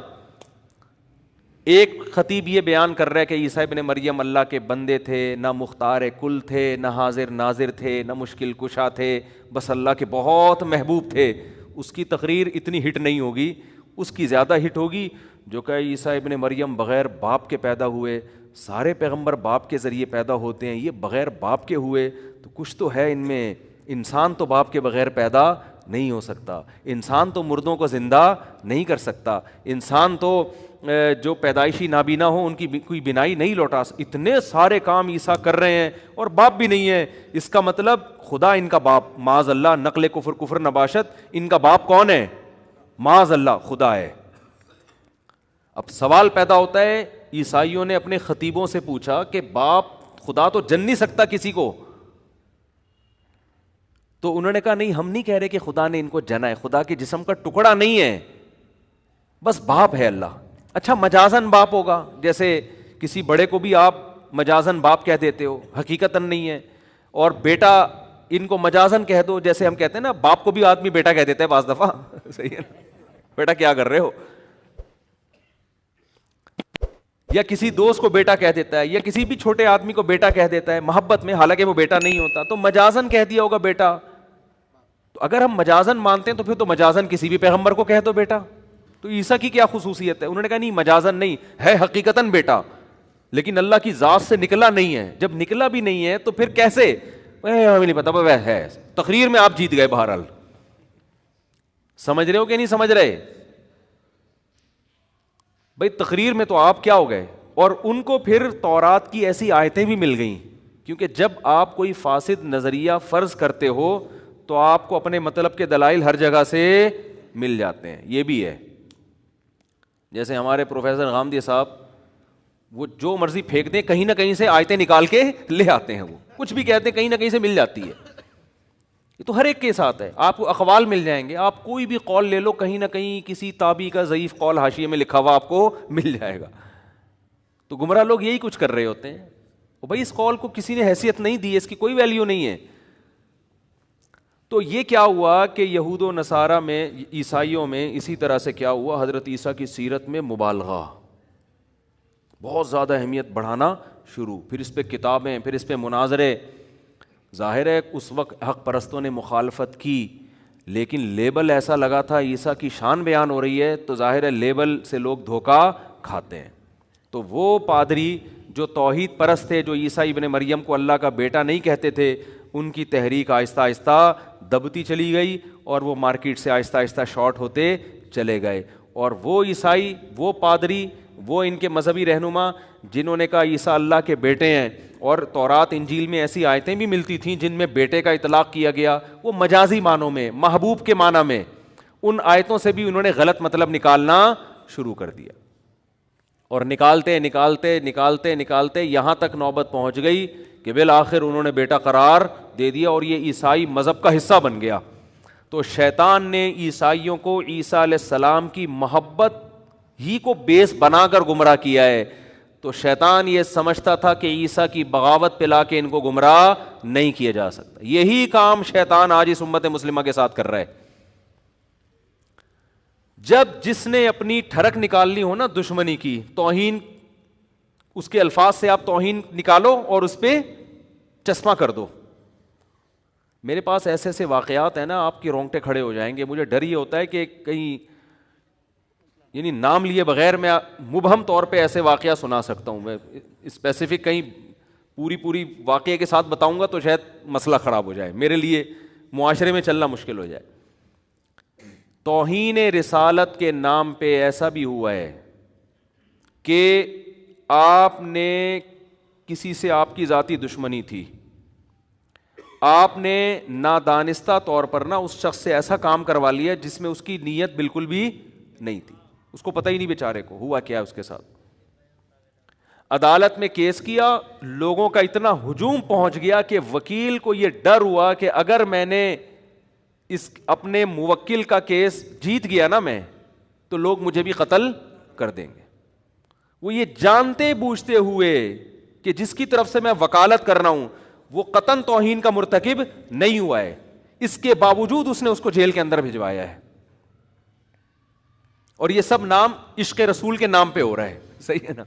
ایک خطیب یہ بیان کر رہا ہے کہ عیسیٰ ابن مریم اللہ کے بندے تھے، نہ مختار کل تھے، نہ حاضر ناظر تھے، نہ مشکل کشا تھے، بس اللہ کے بہت محبوب تھے۔ اس کی تقریر اتنی ہٹ نہیں ہوگی، اس کی زیادہ ہٹ ہوگی جو کہ عیسیٰ ابن مریم بغیر باپ کے پیدا ہوئے، سارے پیغمبر باپ کے ذریعے پیدا ہوتے ہیں، یہ بغیر باپ کے ہوئے، تو کچھ تو ہے ان میں، انسان تو باپ کے بغیر پیدا نہیں ہو سکتا، انسان تو مردوں کو زندہ نہیں کر سکتا، انسان تو جو پیدائشی نابینا ہو ان کی کوئی بینائی نہیں لوٹا، اتنے سارے کام عیسیٰ کر رہے ہیں اور باپ بھی نہیں ہے، اس کا مطلب خدا ان کا باپ، معاذ اللہ، نقل کفر نباشت، ان کا باپ کون ہے؟ معاذ اللہ خدا ہے۔ اب سوال پیدا ہوتا ہے، عیسائیوں نے اپنے خطیبوں سے پوچھا کہ باپ خدا تو جن نہیں سکتا کسی کو، تو انہوں نے کہا نہیں، ہم نہیں کہہ رہے کہ خدا نے ان کو جنا ہے، خدا کے جسم کا ٹکڑا نہیں ہے، بس باپ ہے اللہ۔ اچھا مجازن باپ ہوگا، جیسے کسی بڑے کو بھی آپ مجازن باپ کہہ دیتے ہو، حقیقتاً نہیں ہے، اور بیٹا ان کو مجازن کہہ دو، جیسے ہم کہتے ہیں نا باپ کو بھی آدمی بیٹا کہہ دیتا ہے بعض دفعہ، صحیح ہے نا، بیٹا کیا کر رہے ہو، یا کسی دوست کو بیٹا کہہ دیتا ہے، یا کسی بھی چھوٹے آدمی کو بیٹا کہہ دیتا ہے محبت میں، حالانکہ وہ بیٹا نہیں ہوتا، تو مجازن کہہ دیا ہوگا بیٹا۔ تو اگر ہم مجازن مانتے ہیں تو پھر تو مجازن کسی بھی پیغمبر کو کہہ دو بیٹا، تو عیسیٰ کی کیا خصوصیت ہے؟ انہوں نے کہا نہیں، مجازن نہیں ہے، حقیقتاً بیٹا، لیکن اللہ کی ذات سے نکلا نہیں ہے۔ جب نکلا بھی نہیں ہے تو پھر کیسے؟ ہمیں نہیں پتا، وہ ہے، تقریر میں آپ جیت گئے، بہرحال سمجھ رہے ہو کہ نہیں سمجھ رہے بھائی؟ تقریر میں تو آپ کیا ہو گئے، اور ان کو پھر تورات کی ایسی آیتیں بھی مل گئیں، کیونکہ جب آپ کوئی فاسد نظریہ فرض کرتے ہو تو آپ کو اپنے مطلب کے دلائل ہر جگہ سے مل جاتے ہیں، یہ بھی ہے۔ جیسے ہمارے پروفیسر غامدی صاحب، وہ جو مرضی پھینک دیں، کہیں نہ کہیں سے آیتیں نکال کے لے آتے ہیں، وہ کچھ بھی کہتے ہیں کہیں نہ کہیں سے مل جاتی ہے، یہ تو ہر ایک کے ساتھ ہے۔ آپ کو اقوال مل جائیں گے، آپ کوئی بھی قول لے لو، کہیں نہ کہیں کسی تابعی کا ضعیف قول حاشیے میں لکھا ہوا آپ کو مل جائے گا۔ تو گمراہ لوگ یہی کچھ کر رہے ہوتے ہیں، وہ بھائی اس قول کو کسی نے حیثیت نہیں دی ہے، اس کی کوئی ویلیو نہیں ہے۔ تو یہ کیا ہوا کہ یہود و نصارہ میں، عیسائیوں میں اسی طرح سے کیا ہوا، حضرت عیسیٰ کی سیرت میں مبالغہ، بہت زیادہ اہمیت بڑھانا شروع، پھر اس پہ کتابیں، پھر اس پہ مناظرے۔ ظاہر ہے اس وقت حق پرستوں نے مخالفت کی، لیکن لیبل ایسا لگا تھا عیسیٰ کی شان بیان ہو رہی ہے، تو ظاہر ہے لیبل سے لوگ دھوکہ کھاتے ہیں۔ تو وہ پادری جو توحید پرست تھے، جو عیسیٰ ابن مریم کو اللہ کا بیٹا نہیں کہتے تھے، ان کی تحریک آہستہ آہستہ دبتی چلی گئی، اور وہ مارکیٹ سے آہستہ آہستہ شارٹ ہوتے چلے گئے۔ اور وہ عیسائی، وہ پادری، وہ ان کے مذہبی رہنما جنہوں نے کہا عیسیٰ اللہ کے بیٹے ہیں، اور تورات انجیل میں ایسی آیتیں بھی ملتی تھیں جن میں بیٹے کا اطلاق کیا گیا، وہ مجازی معنوں میں، محبوب کے معنی میں، ان آیتوں سے بھی انہوں نے غلط مطلب نکالنا شروع کر دیا، اور نکالتے نکالتے نکالتے نکالتے یہاں تک نوبت پہنچ گئی کہ بالآخر انہوں نے بیٹا قرار دے دیا، اور یہ عیسائی مذہب کا حصہ بن گیا۔ تو شیطان نے عیسائیوں کو عیسیٰ علیہ السلام کی محبت ہی کو بیس بنا کر گمراہ کیا ہے۔ تو شیطان یہ سمجھتا تھا کہ عیسیٰ کی بغاوت پہ لا کے ان کو گمراہ نہیں کیا جا سکتا۔ یہی کام شیطان آج اس امت مسلمہ کے ساتھ کر رہا ہے۔ جب جس نے اپنی ٹھڑک نکالنی ہو نا دشمنی کی، توہین، اس کے الفاظ سے آپ توہین نکالو اور اس پہ چشمہ کر دو۔ میرے پاس ایسے ایسے واقعات ہیں نا، آپ کے رونگٹے کھڑے ہو جائیں گے۔ مجھے ڈر یہ ہوتا ہے کہ کہیں، یعنی نام لیے بغیر میں مبہم طور پہ ایسے واقعہ سنا سکتا ہوں، میں اسپیسیفک کہیں پوری واقعے کے ساتھ بتاؤں گا تو شاید مسئلہ خراب ہو جائے میرے لیے، معاشرے میں چلنا مشکل ہو جائے. توہین رسالت کے نام پہ ایسا بھی ہوا ہے کہ آپ نے کسی سے آپ کی ذاتی دشمنی تھی, آپ نے نادانستہ طور پر نا اس شخص سے ایسا کام کروا لیا جس میں اس کی نیت بالکل بھی نہیں تھی, اس کو پتہ ہی نہیں بیچارے کو ہوا کیا ہے اس کے ساتھ. عدالت میں کیس کیا, لوگوں کا اتنا ہجوم پہنچ گیا کہ وکیل کو یہ ڈر ہوا کہ اگر میں نے اس اپنے موکل کا کیس جیت گیا نا میں, تو لوگ مجھے بھی قتل کر دیں گے. وہ یہ جانتے بوجھتے ہوئے کہ جس کی طرف سے میں وکالت کر رہا ہوں وہ قطعاً توہین کا مرتکب نہیں ہوا ہے, اس کے باوجود اس نے اس کو جیل کے اندر بھجوایا ہے. اور یہ سب نام عشق رسول کے نام پہ ہو رہا ہے. صحیح ہے نا.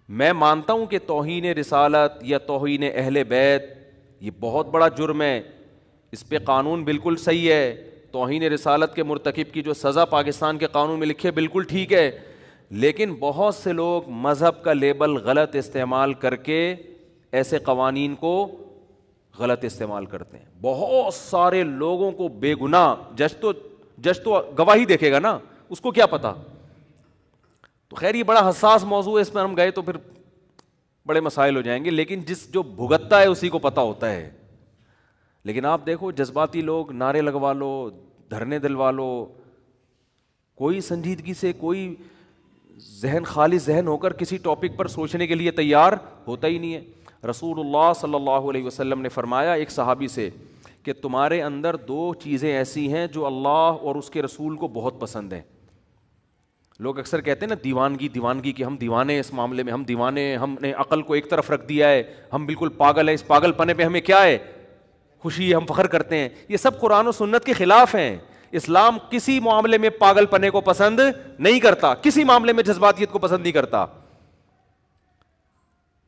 میں مانتا ہوں کہ توہین رسالت یا توہین اہل بیت یہ بہت بڑا جرم ہے, اس پہ قانون بالکل صحیح ہے. توہین رسالت کے مرتکب کی جو سزا پاکستان کے قانون میں لکھی ہے بالکل ٹھیک ہے, لیکن بہت سے لوگ مذہب کا لیبل غلط استعمال کر کے ایسے قوانین کو غلط استعمال کرتے ہیں. بہت سارے لوگوں کو بے گناہ, جج تو گواہی دیکھے گا نا, اس کو کیا پتا. تو خیر یہ بڑا حساس موضوع ہے, اس میں ہم گئے تو پھر بڑے مسائل ہو جائیں گے, لیکن جو بھگتتا ہے اسی کو پتا ہوتا ہے. لیکن آپ دیکھو جذباتی لوگ نعرے لگوا لو, دھرنے دلوا لو, کوئی سنجیدگی سے, کوئی ذہن خالی ذہن ہو کر کسی ٹاپک پر سوچنے کے لیے تیار ہوتا ہی نہیں ہے. رسول اللہ صلی اللہ علیہ وسلم نے فرمایا ایک صحابی سے کہ تمہارے اندر دو چیزیں ایسی ہیں جو اللہ اور اس کے رسول کو بہت پسند ہیں. لوگ اکثر کہتے ہیں نا دیوانگی کہ ہم دیوانے, اس معاملے میں ہم دیوانے, ہم نے عقل کو ایک طرف رکھ دیا ہے, ہم بالکل پاگل ہیں, اس پاگل پنے پہ ہمیں کیا ہے خوشی ہے, ہم فخر کرتے ہیں. یہ سب قرآن و سنت کے خلاف ہیں. اسلام کسی معاملے میں پاگل پنے کو پسند نہیں کرتا, کسی معاملے میں جذباتیت کو پسند نہیں کرتا.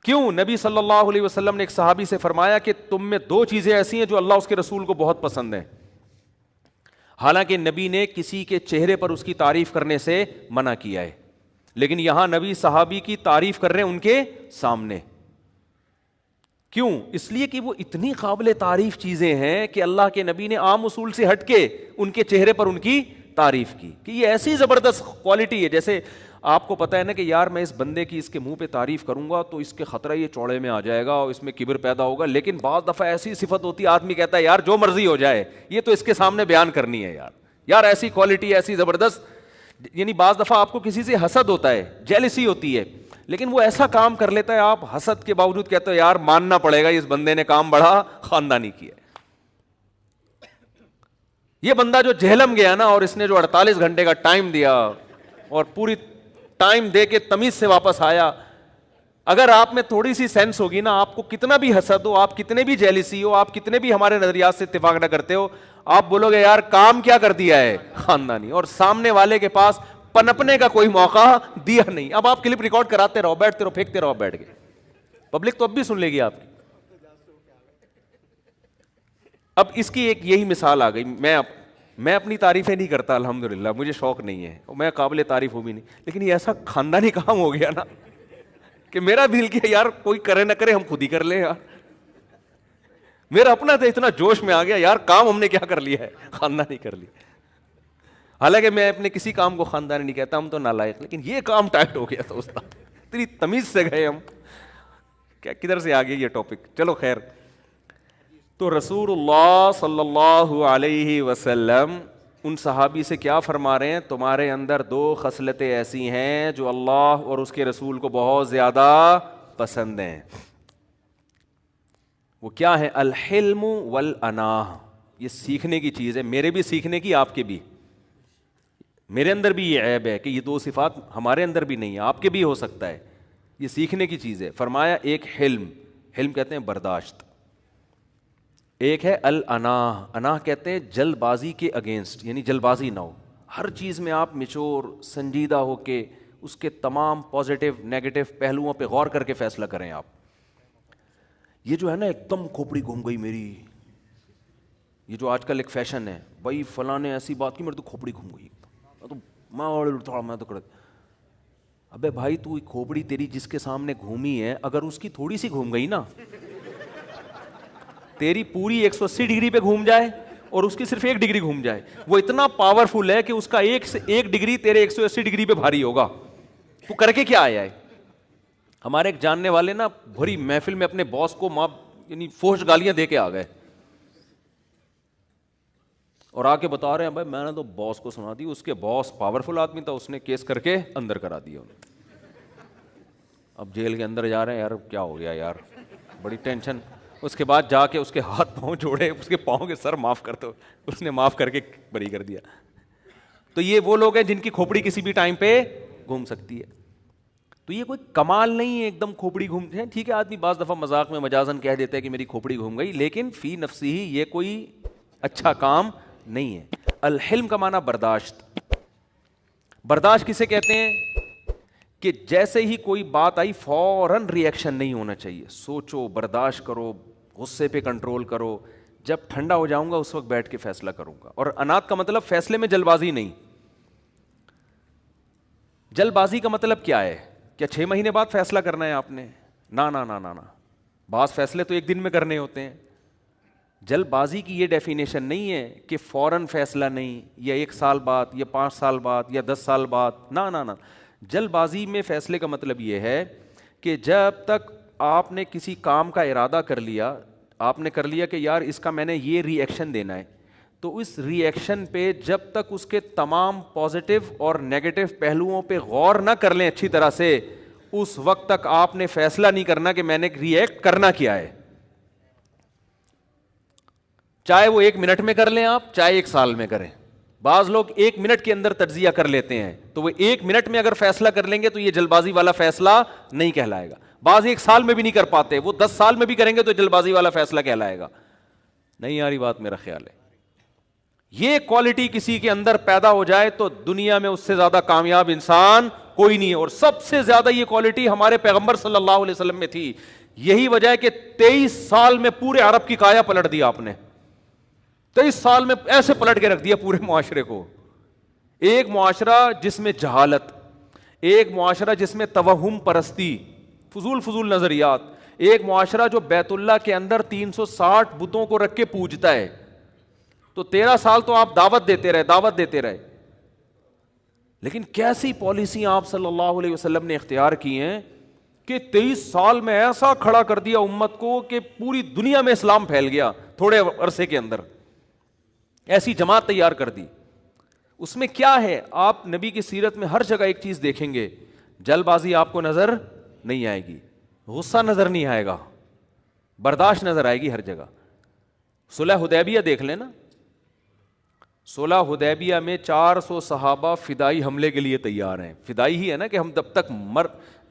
کیوں؟ نبی صلی اللہ علیہ وسلم نے ایک صحابی سے فرمایا کہ تم میں دو چیزیں ایسی ہیں جو اللہ اس کے رسول کو بہت پسند ہیں. حالانکہ نبی نے کسی کے چہرے پر اس کی تعریف کرنے سے منع کیا ہے, لیکن یہاں نبی صحابی کی تعریف کر رہے ہیں ان کے سامنے. کیوں؟ اس لیے کہ وہ اتنی قابل تعریف چیزیں ہیں کہ اللہ کے نبی نے عام اصول سے ہٹ کے ان کے چہرے پر ان کی تعریف کی کہ یہ ایسی زبردست کوالٹی ہے. جیسے آپ کو پتہ ہے نا کہ یار میں اس بندے کی اس کے منہ پہ تعریف کروں گا تو اس کے خطرہ یہ چوڑے میں آ جائے گا اور اس میں کبر پیدا ہوگا, لیکن بعض دفعہ ایسی صفت ہوتی ہے آدمی کہتا ہے یار جو مرضی ہو جائے یہ تو اس کے سامنے بیان کرنی ہے یار ایسی کوالٹی ایسی زبردست. یعنی بعض دفعہ آپ کو کسی سے حسد ہوتا ہے, جیلسی ہوتی ہے, لیکن وہ ایسا کام کر لیتا ہے آپ حسد کے باوجود کہتے ہو یار ماننا پڑے گا اس بندے نے کام بڑا خاندانی کیا. یہ بندہ جو جہلم گیا نا اور اس نے جو 48 گھنٹے کا ٹائم دیا اور پوری ٹائم دے کے تمیز سے واپس آیا, اگر آپ میں تھوڑی سی سینس ہوگی نا, آپ کو کتنا بھی حسد ہو, آپ کتنے بھی جیلسی ہو, آپ کتنے بھی ہمارے نظریات سے اتفاق نہ کرتے ہو, آپ بولو گے یار کام کیا کر دیا ہے خاندانی, اور سامنے والے کے پاس پنپنے کا کوئی موقع دیا نہیں. اب آپ کلپ ریکارڈ کراتے رہو, بیٹھتے رہو, پھینکتے رہو, بیٹھ گئے, پبلک تو اب بھی سن لے گی آپ کی. اب اس کی ایک یہی مثال آ گئی. میں اپنی تعریفیں نہیں کرتا الحمدللہ, مجھے شوق نہیں ہے, میں قابل تعریف ہوں بھی نہیں, لیکن یہ ایسا خاندانی کام ہو گیا نا کہ میرا دل کیا یار کوئی کرے نہ کرے ہم خود ہی کر لیں یار. میرا اپنا تھا, اتنا جوش میں آ گیا یار کام ہم نے کیا کر لیا ہے, خاندانی کر لی. حالانکہ میں اپنے کسی کام کو خاندانی نہیں کہتا, ہم تو نالائق, لیکن یہ کام ٹائٹ ہو گیا تھا استاد, اتنی تمیز سے گئے ہم, کیا کدھر سے آ گیا یہ ٹاپک. چلو خیر. تو رسول اللہ صلی اللہ علیہ وسلم ان صحابی سے کیا فرما رہے ہیں, تمہارے اندر دو خصلتیں ایسی ہیں جو اللہ اور اس کے رسول کو بہت زیادہ پسند ہیں. وہ کیا ہے؟ الحلم والاناہ. یہ سیکھنے کی چیز ہے, میرے بھی سیکھنے کی, آپ کے بھی. میرے اندر بھی یہ عیب ہے کہ یہ دو صفات ہمارے اندر بھی نہیں ہے, آپ کے بھی ہو سکتا ہے. یہ سیکھنے کی چیز ہے. فرمایا ایک حلم کہتے ہیں برداشت, ایک ہے الاناہ. اناہ کہتے ہیں جلد بازی کے اگینسٹ, یعنی جلد بازی نہ ہو, ہر چیز میں آپ میچور سنجیدہ ہو کے اس کے تمام پازیٹیو نیگیٹو پہلوؤں پہ غور کر کے فیصلہ کریں آپ. یہ جو ہے نا ایک دم کھوپڑی گھوم گئی میری, یہ جو آج کل ایک فیشن ہے, بھائی فلاں نے ایسی بات کی میرے تو کھوپڑی گھوم گئی, تو میں تو ابے بھائی تو کھوپڑی تیری جس کے سامنے گھومی ہے اگر اس کی تھوڑی سی گھوم گئی نا تیری پوری 180 ڈگری پہ گھوم جائے اور اس کی صرف 1 ڈگری گھوم جائے, وہ اتنا پاورفل ہے کہ اس کا 1 ڈگری تیرے 180 ڈگری پہ بھاری ہوگا. تو کر کے کیا آیا ہے؟ ہمارے ایک جاننے والے نا بھری محفل میں اپنے باس کو یعنی فوش گالیاں دے کے آ گئے اور آ کے بتا رہے ہیں بھائی میں نے تو باس کو سنا دی, اس کے باس پاورفل آدمی تھا, اس نے کیس کر کے اندر کرا دیا انہیں. اب جیل کے اندر جا رہے ہیں, یار کیا ہو گیا یار, بڑی ٹینشن. اس کے بعد جا کے اس کے ہاتھ پاؤں جوڑے, اس کے پاؤں کے سر معاف کر دو, اس نے معاف کر کے بری کر دیا. تو یہ وہ لوگ ہیں جن کی کھوپڑی کسی بھی ٹائم پہ گھوم سکتی ہے. تو یہ کوئی کمال نہیں ہے ایک دم کھوپڑی گھومتے ہیں. ٹھیک ہے آدمی بعض دفعہ مذاق میں مجازن کہہ دیتا ہے کہ میری کھوپڑی گھوم گئی, لیکن فی نفسی ہی یہ کوئی اچھا کام نہیں ہے. الحلم کا معنی برداشت. برداشت کسے کہتے ہیں؟ کہ جیسے ہی کوئی بات آئی فوراً ری ایکشن نہیں ہونا چاہیے, سوچو, برداشت کرو, غصے پہ کنٹرول کرو. جب ٹھنڈا ہو جاؤں گا اس وقت بیٹھ کے فیصلہ کروں گا. اور انات کا مطلب فیصلے میں جلد بازی نہیں. جلد بازی کا مطلب کیا ہے؟ کیا 6 مہینے بعد فیصلہ کرنا ہے آپ نے؟ نا نا نا نا نا, بعض فیصلے تو 1 دن میں کرنے ہوتے ہیں. جلد بازی کی یہ ڈیفینیشن نہیں ہے کہ فوراً فیصلہ نہیں, یا 1 سال بعد, یا 5 سال بعد, یا 10 سال بعد. نا نا نا, جلد بازی میں فیصلے کا مطلب یہ ہے کہ جب تک آپ نے کسی کام کا ارادہ کر لیا, آپ نے کر لیا کہ یار اس کا میں نے یہ ری ایکشن دینا ہے, تو اس ری ایکشن پہ جب تک اس کے تمام پازیٹیو اور نیگیٹو پہلوؤں پہ غور نہ کر لیں اچھی طرح سے, اس وقت تک آپ نے فیصلہ نہیں کرنا کہ میں نے ری ایکٹ کرنا کیا ہے. چاہے وہ 1 منٹ میں کر لیں آپ, چاہے 1 سال میں کریں. بعض لوگ 1 منٹ کے اندر تجزیہ کر لیتے ہیں, تو وہ 1 منٹ میں اگر فیصلہ کر لیں گے تو یہ جلد بازی والا فیصلہ نہیں کہلائے گا. بعض 1 سال میں بھی نہیں کر پاتے, وہ 10 سال میں بھی کریں گے تو جلد بازی والا فیصلہ کہلائے گا. نہیں آ رہی بات میرا خیال ہے. یہ کوالٹی کسی کے اندر پیدا ہو جائے تو دنیا میں اس سے زیادہ کامیاب انسان کوئی نہیں ہے. اور سب سے زیادہ یہ کوالٹی ہمارے پیغمبر صلی اللہ علیہ وسلم میں تھی. یہی وجہ ہے کہ 23 سال میں پورے عرب کی کایا پلٹ دیا آپ نے. 23 سال میں ایسے پلٹ کے رکھ دیا پورے معاشرے کو. ایک معاشرہ جس میں جہالت, ایک معاشرہ جس میں توہم پرستی, فضول نظریات, ایک معاشرہ جو بیت اللہ کے اندر 360 بتوں کو رکھ کے پوجتا ہے. تو 13 سال تو آپ دعوت دیتے رہے. لیکن کیسی پالیسی آپ صلی اللہ علیہ وسلم نے اختیار کی ہیں کہ 23 سال میں ایسا کھڑا کر دیا امت کو کہ پوری دنیا میں اسلام پھیل گیا تھوڑے عرصے کے اندر. ایسی جماعت تیار کر دی. اس میں کیا ہے؟ آپ نبی کی سیرت میں ہر جگہ ایک چیز دیکھیں گے, جلد بازی آپ کو نظر نہیں آئے گی, غصہ نظر نہیں آئے گا, برداشت نظر آئے گی ہر جگہ. صلح حدیبیہ دیکھ لیں نا, صلح حدیبیہ میں 400 صحابہ فدائی حملے کے لیے تیار ہیں. فدائی ہی ہے نا کہ ہم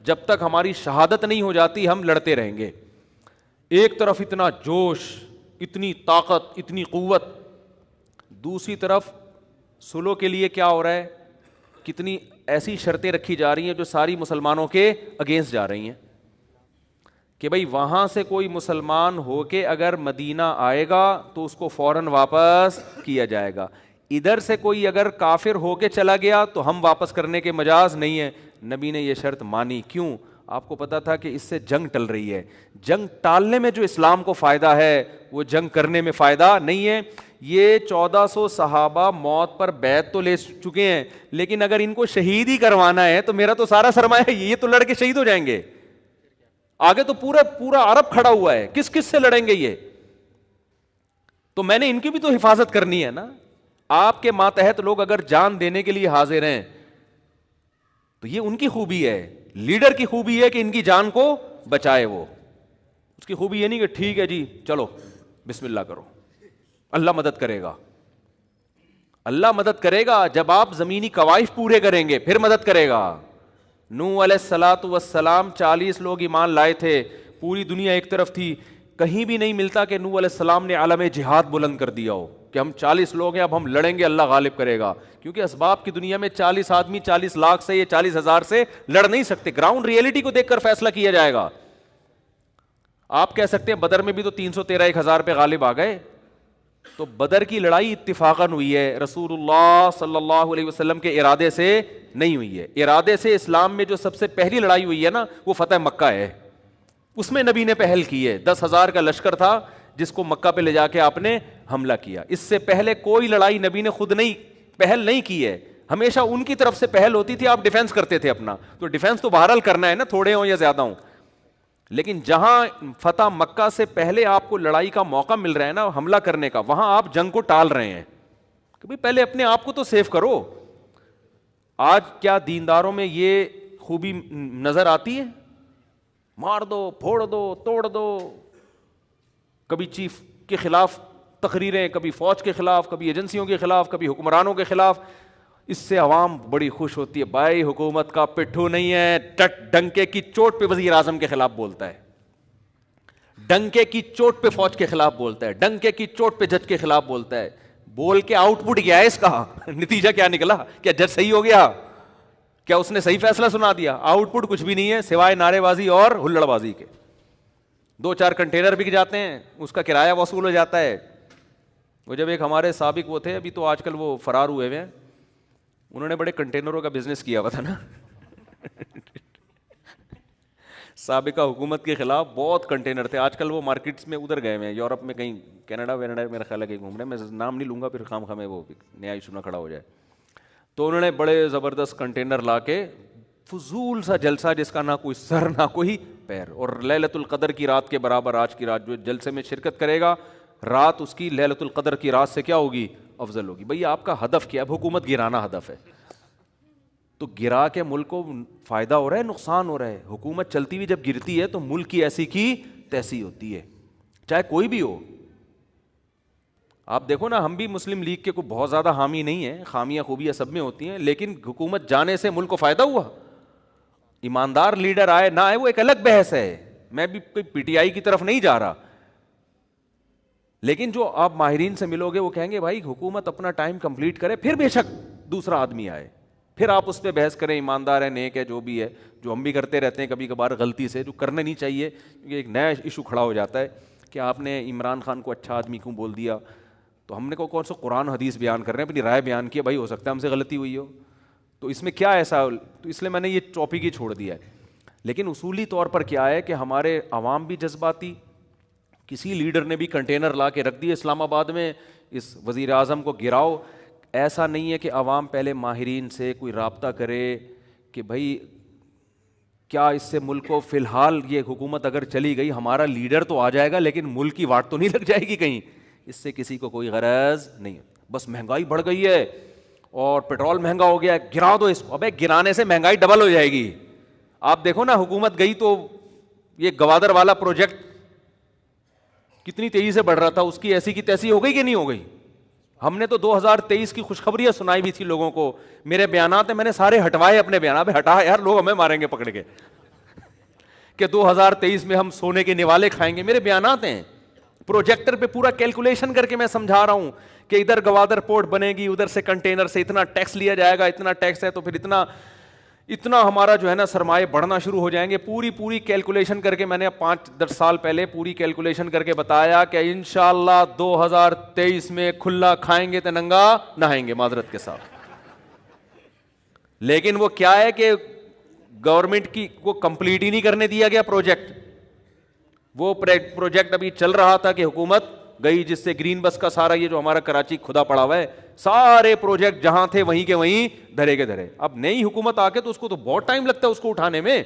جب تک ہماری شہادت نہیں ہو جاتی ہم لڑتے رہیں گے. ایک طرف اتنا جوش, اتنی طاقت, اتنی قوت, دوسری طرف صلح کے لیے کیا ہو رہا ہے, کتنی ایسی شرطیں رکھی جا رہی ہیں جو ساری مسلمانوں کے اگینسٹ جا رہی ہیں. کہ بھئی وہاں سے کوئی مسلمان ہو کے اگر مدینہ آئے گا تو اس کو فوراً واپس کیا جائے گا. ادھر سے کوئی اگر کافر ہو کے چلا گیا تو ہم واپس کرنے کے مجاز نہیں ہے. نبی نے یہ شرط مانی. کیوں؟ آپ کو پتا تھا کہ اس سے جنگ ٹل رہی ہے. جنگ ٹالنے میں جو اسلام کو فائدہ ہے وہ جنگ کرنے میں فائدہ نہیں ہے. یہ 1400 صحابہ موت پر بیعت تو لے چکے ہیں, لیکن اگر ان کو شہید ہی کروانا ہے تو میرا تو سارا سرمایہ یہ تو لڑ کے شہید ہو جائیں گے. آگے تو پورا عرب کھڑا ہوا ہے, کس سے لڑیں گے یہ؟ تو میں نے ان کی بھی تو حفاظت کرنی ہے نا. آپ کے ماتحت لوگ اگر جان دینے کے لیے حاضر ہیں تو یہ ان کی خوبی ہے. لیڈر کی خوبی ہے کہ ان کی جان کو بچائے. وہ اس کی خوبی یہ نہیں کہ ٹھیک ہے جی چلو بسم اللہ کرو, اللہ مدد کرے گا. اللہ مدد کرے گا جب آپ زمینی قوائف پورے کریں گے, پھر مدد کرے گا. نوح علیہ الصلوۃ والسلام 40 لوگ ایمان لائے تھے, پوری دنیا ایک طرف تھی. کہیں بھی نہیں ملتا کہ نوح علیہ السلام نے عالم جہاد بلند کر دیا ہو کہ ہم 40 لوگ ہیں اب ہم لڑیں گے, اللہ غالب کرے گا. کیونکہ اسباب کی دنیا میں 40 آدمی 40 لاکھ سے یا 40,000 سے لڑ نہیں سکتے. گراؤنڈ ریئلٹی کو دیکھ کر فیصلہ کیا جائے گا. آپ کہہ سکتے ہیں بدر میں بھی تو 313,000 پہ غالب آ گئے. تو بدر کی لڑائی اتفاقاً ہوئی ہے, رسول اللہ صلی اللہ علیہ وسلم کے ارادے سے نہیں ہوئی ہے. ارادے سے اسلام میں جو سب سے پہلی لڑائی ہوئی ہے نا وہ فتح مکہ ہے. اس میں نبی نے پہل کی ہے. 10,000 کا لشکر تھا, جس کو مکہ پہ لے جا کے آپ نے حملہ کیا. اس سے پہلے کوئی لڑائی نبی نے خود نہیں پہل نہیں کی ہے, ہمیشہ ان کی طرف سے پہل ہوتی تھی, آپ ڈیفینس کرتے تھے اپنا. تو ڈیفینس تو بہرحال کرنا ہے نا, تھوڑے ہوں یا زیادہ ہوں, لیکن جہاں فتح مکہ سے پہلے آپ کو لڑائی کا موقع مل رہا ہے نا حملہ کرنے کا, وہاں آپ جنگ کو ٹال رہے ہیں کہ بھئی پہلے اپنے آپ کو تو سیو کرو. آج کیا دینداروں میں یہ خوبی نظر آتی ہے؟ مار دو, پھوڑ دو, توڑ دو, کبھی چیف کے خلاف تقریریں, کبھی فوج کے خلاف, کبھی ایجنسیوں کے خلاف, کبھی حکمرانوں کے خلاف. اس سے عوام بڑی خوش ہوتی ہے, بھائی حکومت کا پٹھو نہیں ہے, ڈنکے کی چوٹ پہ وزیر اعظم کے خلاف بولتا ہے, ڈنکے کی چوٹ پہ فوج کے خلاف بولتا ہے, ڈنکے کی چوٹ پہ جج کے خلاف بولتا ہے. بول کے آؤٹ پٹ کیا ہے اس کا, نتیجہ کیا نکلا؟ کیا جج صحیح ہو گیا؟ کیا اس نے صحیح فیصلہ سنا دیا؟ آؤٹ پٹ کچھ بھی نہیں ہے سوائے نعرے بازی اور ہلڑ بازی کے. 2-4 کنٹینر بک جاتے ہیں, اس کا کرایہ وصول ہو جاتا ہے. وہ جب ایک ہمارے سابق وہ تھے, ابھی تو آج کل وہ فرار ہوئے ہوئے ہیں, انہوں نے بڑے کنٹینروں کا بزنس کیا ہوا تھا نا سابقہ حکومت کے خلاف بہت کنٹینر تھے. آج کل وہ مارکیٹس میں ادھر گئے ہوئے ہیں, یورپ میں کہیں, کینیڈا وینیڈا میرا خیال ہے کہیں گھوم رہے ہیں. میں نام نہیں لوں گا پھر خام خامے وہ نیا ایشو نہ کھڑا ہو جائے. تو انہوں نے بڑے زبردست کنٹینر لا کے فضول سا جلسہ جس کا نہ کوئی سر نہ کوئی پیر, اور لیلۃ القدر کی رات کے برابر آج کی رات جو جلسے میں شرکت کرے گا, رات اس کی لیلۃ القدر کی رات سے کیا ہوگی؟ افضل ہوگی. بھئی آپ کا ہدف کیا ہے؟ حکومت گرانا ہدف ہے, تو گرا کے ملک کو فائدہ ہو رہا ہے, نقصان ہو رہا ہے؟ حکومت چلتی ہوئی جب گرتی ہے تو ملک کی ایسی کی تیسی ہوتی ہے, چاہے کوئی بھی ہو. آپ دیکھو نا, ہم بھی مسلم لیگ کے کوئی بہت زیادہ حامی نہیں ہیں, خامیاں خوبیاں سب میں ہوتی ہیں, لیکن حکومت جانے سے ملک کو فائدہ ہوا. ایماندار لیڈر آئے نہ آئے وہ ایک الگ بحث ہے, میں بھی کوئی پی ٹی آئی کی طرف نہیں جا رہا, لیکن جو آپ ماہرین سے ملو گے وہ کہیں گے بھائی حکومت اپنا ٹائم کمپلیٹ کرے, پھر بے شک دوسرا آدمی آئے, پھر آپ اس پہ بحث کریں, ایماندار ہے, نیک ہے, جو بھی ہے, جو ہم بھی کرتے رہتے ہیں کبھی کبھار غلطی سے, جو کرنا نہیں چاہیے, کیونکہ ایک نیا ایشو کھڑا ہو جاتا ہے کہ آپ نے عمران خان کو اچھا آدمی کیوں بول دیا. تو ہم نے کون سا قرآن حدیث بیان کر رہے ہیں, اپنی رائے بیان کی, بھائی ہو سکتا ہے ہم سے غلطی ہوئی ہو, تو اس میں کیا ایسا, تو اس لیے میں نے یہ ٹاپک ہی چھوڑ دیا ہے. لیکن اصولی طور پر کیا ہے کہ ہمارے عوام بھی جذباتی, کسی لیڈر نے بھی کنٹینر لا کے رکھ دیے اسلام آباد میں, اس وزیر اعظم کو گراؤ. ایسا نہیں ہے کہ عوام پہلے ماہرین سے کوئی رابطہ کرے کہ بھائی کیا اس سے ملک کو, فی الحال یہ حکومت اگر چلی گئی ہمارا لیڈر تو آ جائے گا لیکن ملک کی واٹ تو نہیں لگ جائے گی کہیں, اس سے کسی کو کوئی غرض نہیں. بس مہنگائی بڑھ گئی ہے اور پیٹرول مہنگا ہو گیا ہے, گرا دو اس کو. ابے گرانے سے مہنگائی ڈبل ہو جائے گی. آپ دیکھو نا, حکومت گئی تو یہ گوادر والا پروجیکٹ کتنی تیزی سے بڑھ رہا تھا, اس کی ایسی کی تیسی ہو گئی کہ نہیں ہو گئی؟ ہم نے تو 2023 کی خوشخبریاں سنائی بھی تھی لوگوں کو. میرے بیانات ہیں, میں نے سارے ہٹوائے اپنے بیانات, ہٹا یار لوگ ہمیں ماریں گے پکڑ کے کہ 2023 میں ہم سونے کے نوالے کھائیں گے. میرے بیانات ہیں, پروجیکٹر پہ پورا کیلکولیشن کر کے میں سمجھا رہا ہوں کہ ادھر گوادر پورٹ بنے گی, ادھر سے کنٹینر سے اتنا ٹیکس لیا جائے گا, اتنا ٹیکس ہے تو پھر اتنا ہمارا جو ہے نا سرمایہ بڑھنا شروع ہو جائیں گے. پوری کیلکولیشن کر کے میں نے 5-10 سال پہلے پوری کیلکولیشن کر کے بتایا کہ انشاءاللہ 2023 میں کھلا کھائیں گے تو ننگا نہائیں گے, معذرت کے ساتھ. لیکن وہ کیا ہے کہ گورنمنٹ کی کو کمپلیٹ ہی نہیں کرنے دیا گیا پروجیکٹ. وہ پروجیکٹ ابھی چل رہا تھا کہ حکومت گئی, جس سے گرین بس کا سارا یہ جو ہمارا کراچی کھدا پڑا ہوا ہے, سارے پروجیکٹ جہاں تھے وہیں کے وہیں دھرے کے دھرے. اب نئی حکومت آ کے تو اس کو تو بہت ٹائم لگتا ہے اس کو اٹھانے میں,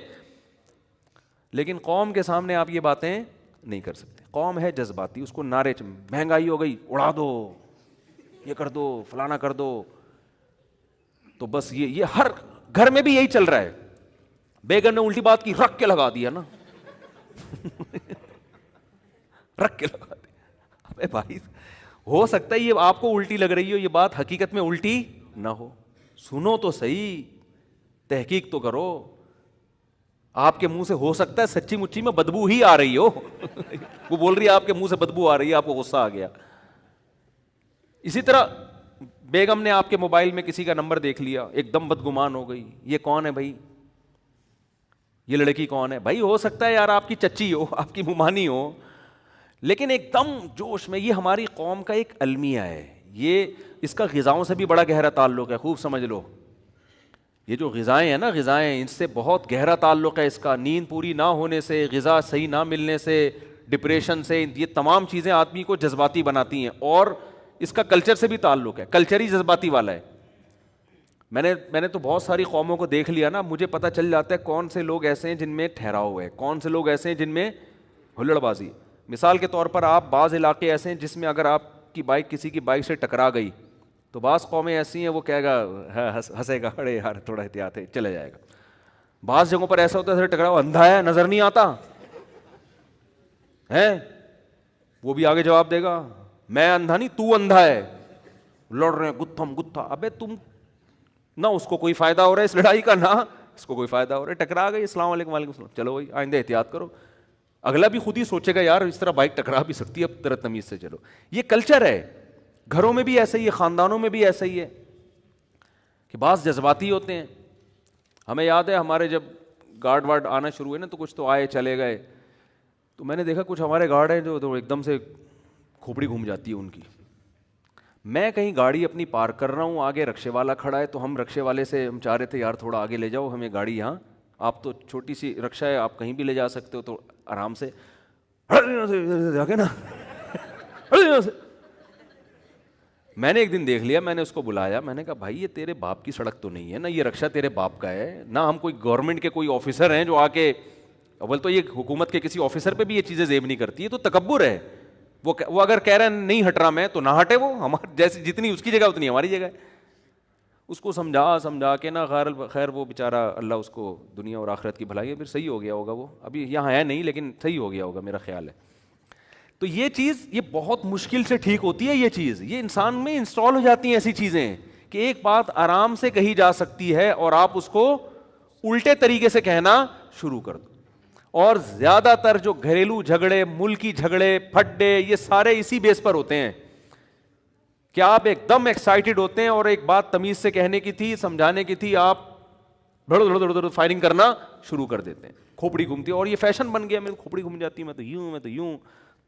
لیکن قوم کے سامنے آپ یہ باتیں نہیں کر سکتے. قوم ہے جذباتی, اس کو نعرے مہنگائی ہو گئی اڑا دو, یہ کر دو, فلانا کر دو. تو بس یہ ہر گھر میں بھی یہی چل رہا ہے. بیگم نے الٹی بات کی, رکھ کے لگا دیا نا رکھ کے لگا دیا. ابے بھائی ہو سکتا ہے یہ آپ کو الٹی لگ رہی ہو, یہ بات حقیقت میں الٹی نہ ہو. سنو تو صحیح, تحقیق تو کرو. آپ کے منہ سے ہو سکتا ہے سچی مچی میں بدبو ہی آ رہی ہو وہ بول رہی ہے آپ کے منہ سے بدبو آ رہی ہے, آپ کو غصہ آ گیا. اسی طرح بیگم نے آپ کے موبائل میں کسی کا نمبر دیکھ لیا, ایک دم بدگمان ہو گئی, یہ کون ہے بھائی, یہ لڑکی کون ہے بھائی. ہو سکتا ہے یار آپ کی چچی ہو, آپ کی ممانی ہو, لیکن ایک دم جوش میں. یہ ہماری قوم کا ایک المیہ ہے, یہ اس کا غذاؤں سے بھی بڑا گہرا تعلق ہے, خوب سمجھ لو. یہ جو غذائیں ہیں نا, غذائیں, ان سے بہت گہرا تعلق ہے اس کا. نیند پوری نہ ہونے سے, غذا صحیح نہ ملنے سے, ڈپریشن سے, یہ تمام چیزیں آدمی کو جذباتی بناتی ہیں, اور اس کا کلچر سے بھی تعلق ہے, کلچر ہی جذباتی والا ہے. میں نے تو بہت ساری قوموں کو دیکھ لیا نا, مجھے پتہ چل جاتا ہے کون سے لوگ ایسے ہیں جن میں ٹھہراؤ ہے, کون سے لوگ ایسے ہیں جن میں ہلڑ بازی. مثال کے طور پر آپ بعض علاقے ایسے ہیں جس میں اگر آپ کی بائک کسی کی بائک سے ٹکرا گئی تو بعض قومیں ایسی ہیں وہ کہے گا, ہنسے گا, ارے یار تھوڑا احتیاط ہے, چلے جائے گا. بعض جگہوں پر ایسا ہوتا ہے ٹکرا اندھا ہے, نظر نہیں آتا ہے, وہ بھی آگے جواب دے گا میں اندھا نہیں تو اندھا ہے, لڑ رہے ہیں گتھم گتھا. ابے تم نہ اس کو کوئی فائدہ ہو رہا ہے اس لڑائی کا, نہ اس کو کوئی فائدہ ہو رہا ہے, ٹکرا گئی, السلام علیکم وعلیکم السلام, چلو بھائی آئندہ احتیاط کرو. اگلا بھی خود ہی سوچے گا یار اس طرح بائک ٹکرا بھی سکتی ہے, اب طرح تمیز سے چلو. یہ کلچر ہے, گھروں میں بھی ایسا ہی ہے, خاندانوں میں بھی ایسا ہی ہے کہ بعض جذباتی ہوتے ہیں. ہمیں یاد ہے ہمارے جب گارڈ وارڈ آنا شروع ہوئے نا تو کچھ تو آئے چلے گئے, تو میں نے دیکھا کچھ ہمارے گارڈ ہیں جو ایک دم سے کھوپڑی گھوم جاتی ہے ان کی. میں کہیں گاڑی اپنی پارک کر رہا ہوں, آگے رکشے والا کھڑا ہے, تو ہم رکشے والے سے ہم چاہ رہے تھے یار تھوڑا آگے لے جاؤ ہمیں گاڑی, یہاں آپ تو چھوٹی سی رکشہ ہے آپ کہیں بھی لے جا سکتے ہو, تو آرام سے نا. میں نے ایک دن دیکھ لیا, میں نے اس کو بلایا, میں نے کہا بھائی یہ تیرے باپ کی سڑک تو نہیں ہے نا, یہ رکشہ تیرے باپ کا ہے نا, ہم کوئی گورنمنٹ کے کوئی آفیسر ہیں جو آ کے, اول تو یہ حکومت کے کسی آفیسر پہ بھی یہ چیزیں زیب نہیں کرتی ہے, تو تکبر ہے. وہ اگر کہہ رہا ہے نہیں ہٹ رہا میں تو نہ ہٹے, وہ ہمارے جیسے جتنی اس کی جگہ اتنی ہماری جگہ ہے. اس کو سمجھا کے نا خیر وہ بیچارہ اللہ اس کو دنیا اور آخرت کی بھلائی ہے, پھر صحیح ہو گیا ہوگا, وہ ابھی یہاں ہے نہیں لیکن صحیح ہو گیا ہوگا میرا خیال ہے. تو یہ چیز یہ بہت مشکل سے ٹھیک ہوتی ہے, یہ چیز یہ انسان میں انسٹال ہو جاتی ہیں ایسی چیزیں کہ ایک بات آرام سے کہی جا سکتی ہے اور آپ اس کو الٹے طریقے سے کہنا شروع کر دو. اور زیادہ تر جو گھریلو جھگڑے, ملکی جھگڑے, پھڈے, یہ سارے اسی بیس پر ہوتے ہیں کہ آپ ایک دم ایکسائٹیڈ ہوتے ہیں اور ایک بات تمیز سے کہنے کی تھی, سمجھانے کی تھی, آپ فائرنگ کرنا شروع کر دیتے ہیں, کھوپڑی گھومتی ہے. اور یہ فیشن بن گیا, میری کھوپڑی گھوم جاتی ہے, میں تو یوں.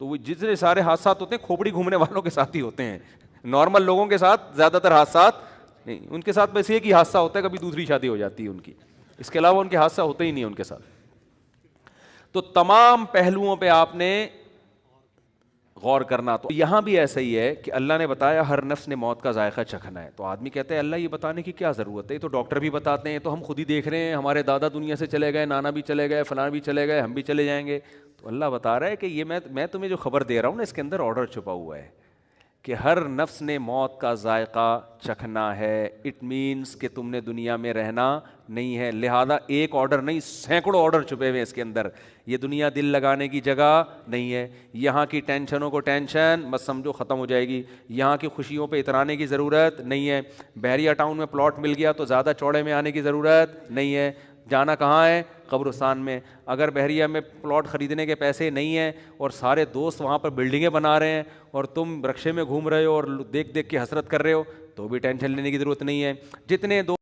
تو وہ جتنے سارے حادثات ہوتے ہیں کھوپڑی گھومنے والوں کے ساتھ ہی ہوتے ہیں, نارمل لوگوں کے ساتھ زیادہ تر حادثات نہیں. ان کے ساتھ بس ایک ہی حادثہ ہوتا ہے, کبھی دوسری شادی ہو جاتی ہے ان کی, اس کے علاوہ ان کے حادثہ ہوتے ہی نہیں ان کے ساتھ. تو تمام پہلوؤں پہ آپ نے غور کرنا. تو یہاں بھی ایسا ہی ہے کہ اللہ نے بتایا ہر نفس نے موت کا ذائقہ چکھنا ہے. تو آدمی کہتے ہیں اللہ یہ بتانے کی کیا ضرورت ہے, تو ڈاکٹر بھی بتاتے ہیں, تو ہم خود ہی دیکھ رہے ہیں, ہمارے دادا دنیا سے چلے گئے, نانا بھی چلے گئے, فلاں بھی چلے گئے, ہم بھی چلے جائیں گے. تو اللہ بتا رہا ہے کہ یہ میں تمہیں جو خبر دے رہا ہوں نا اس کے اندر آرڈر چھپا ہوا ہے کہ ہر نفس نے موت کا ذائقہ چکھنا ہے. اٹ مینس کہ تم نے دنیا میں رہنا نہیں ہے, لہذا ایک آرڈر نہیں سینکڑوں آرڈر چھپے ہوئے اس کے اندر. یہ دنیا دل لگانے کی جگہ نہیں ہے, یہاں کی ٹینشنوں کو ٹینشن مت سمجھو ختم ہو جائے گی, یہاں کی خوشیوں پہ اترانے کی ضرورت نہیں ہے. بحریہ ٹاؤن میں پلاٹ مل گیا تو زیادہ چوڑے میں آنے کی ضرورت نہیں ہے, جانا کہاں ہے قبرستان میں. اگر بحریہ میں پلاٹ خریدنے کے پیسے نہیں ہیں اور سارے دوست وہاں پر بلڈنگیں بنا رہے ہیں اور تم رکشے میں گھوم رہے ہو اور دیکھ دیکھ کے حسرت کر رہے ہو تو بھی ٹینشن لینے کی ضرورت نہیں ہے. جتنے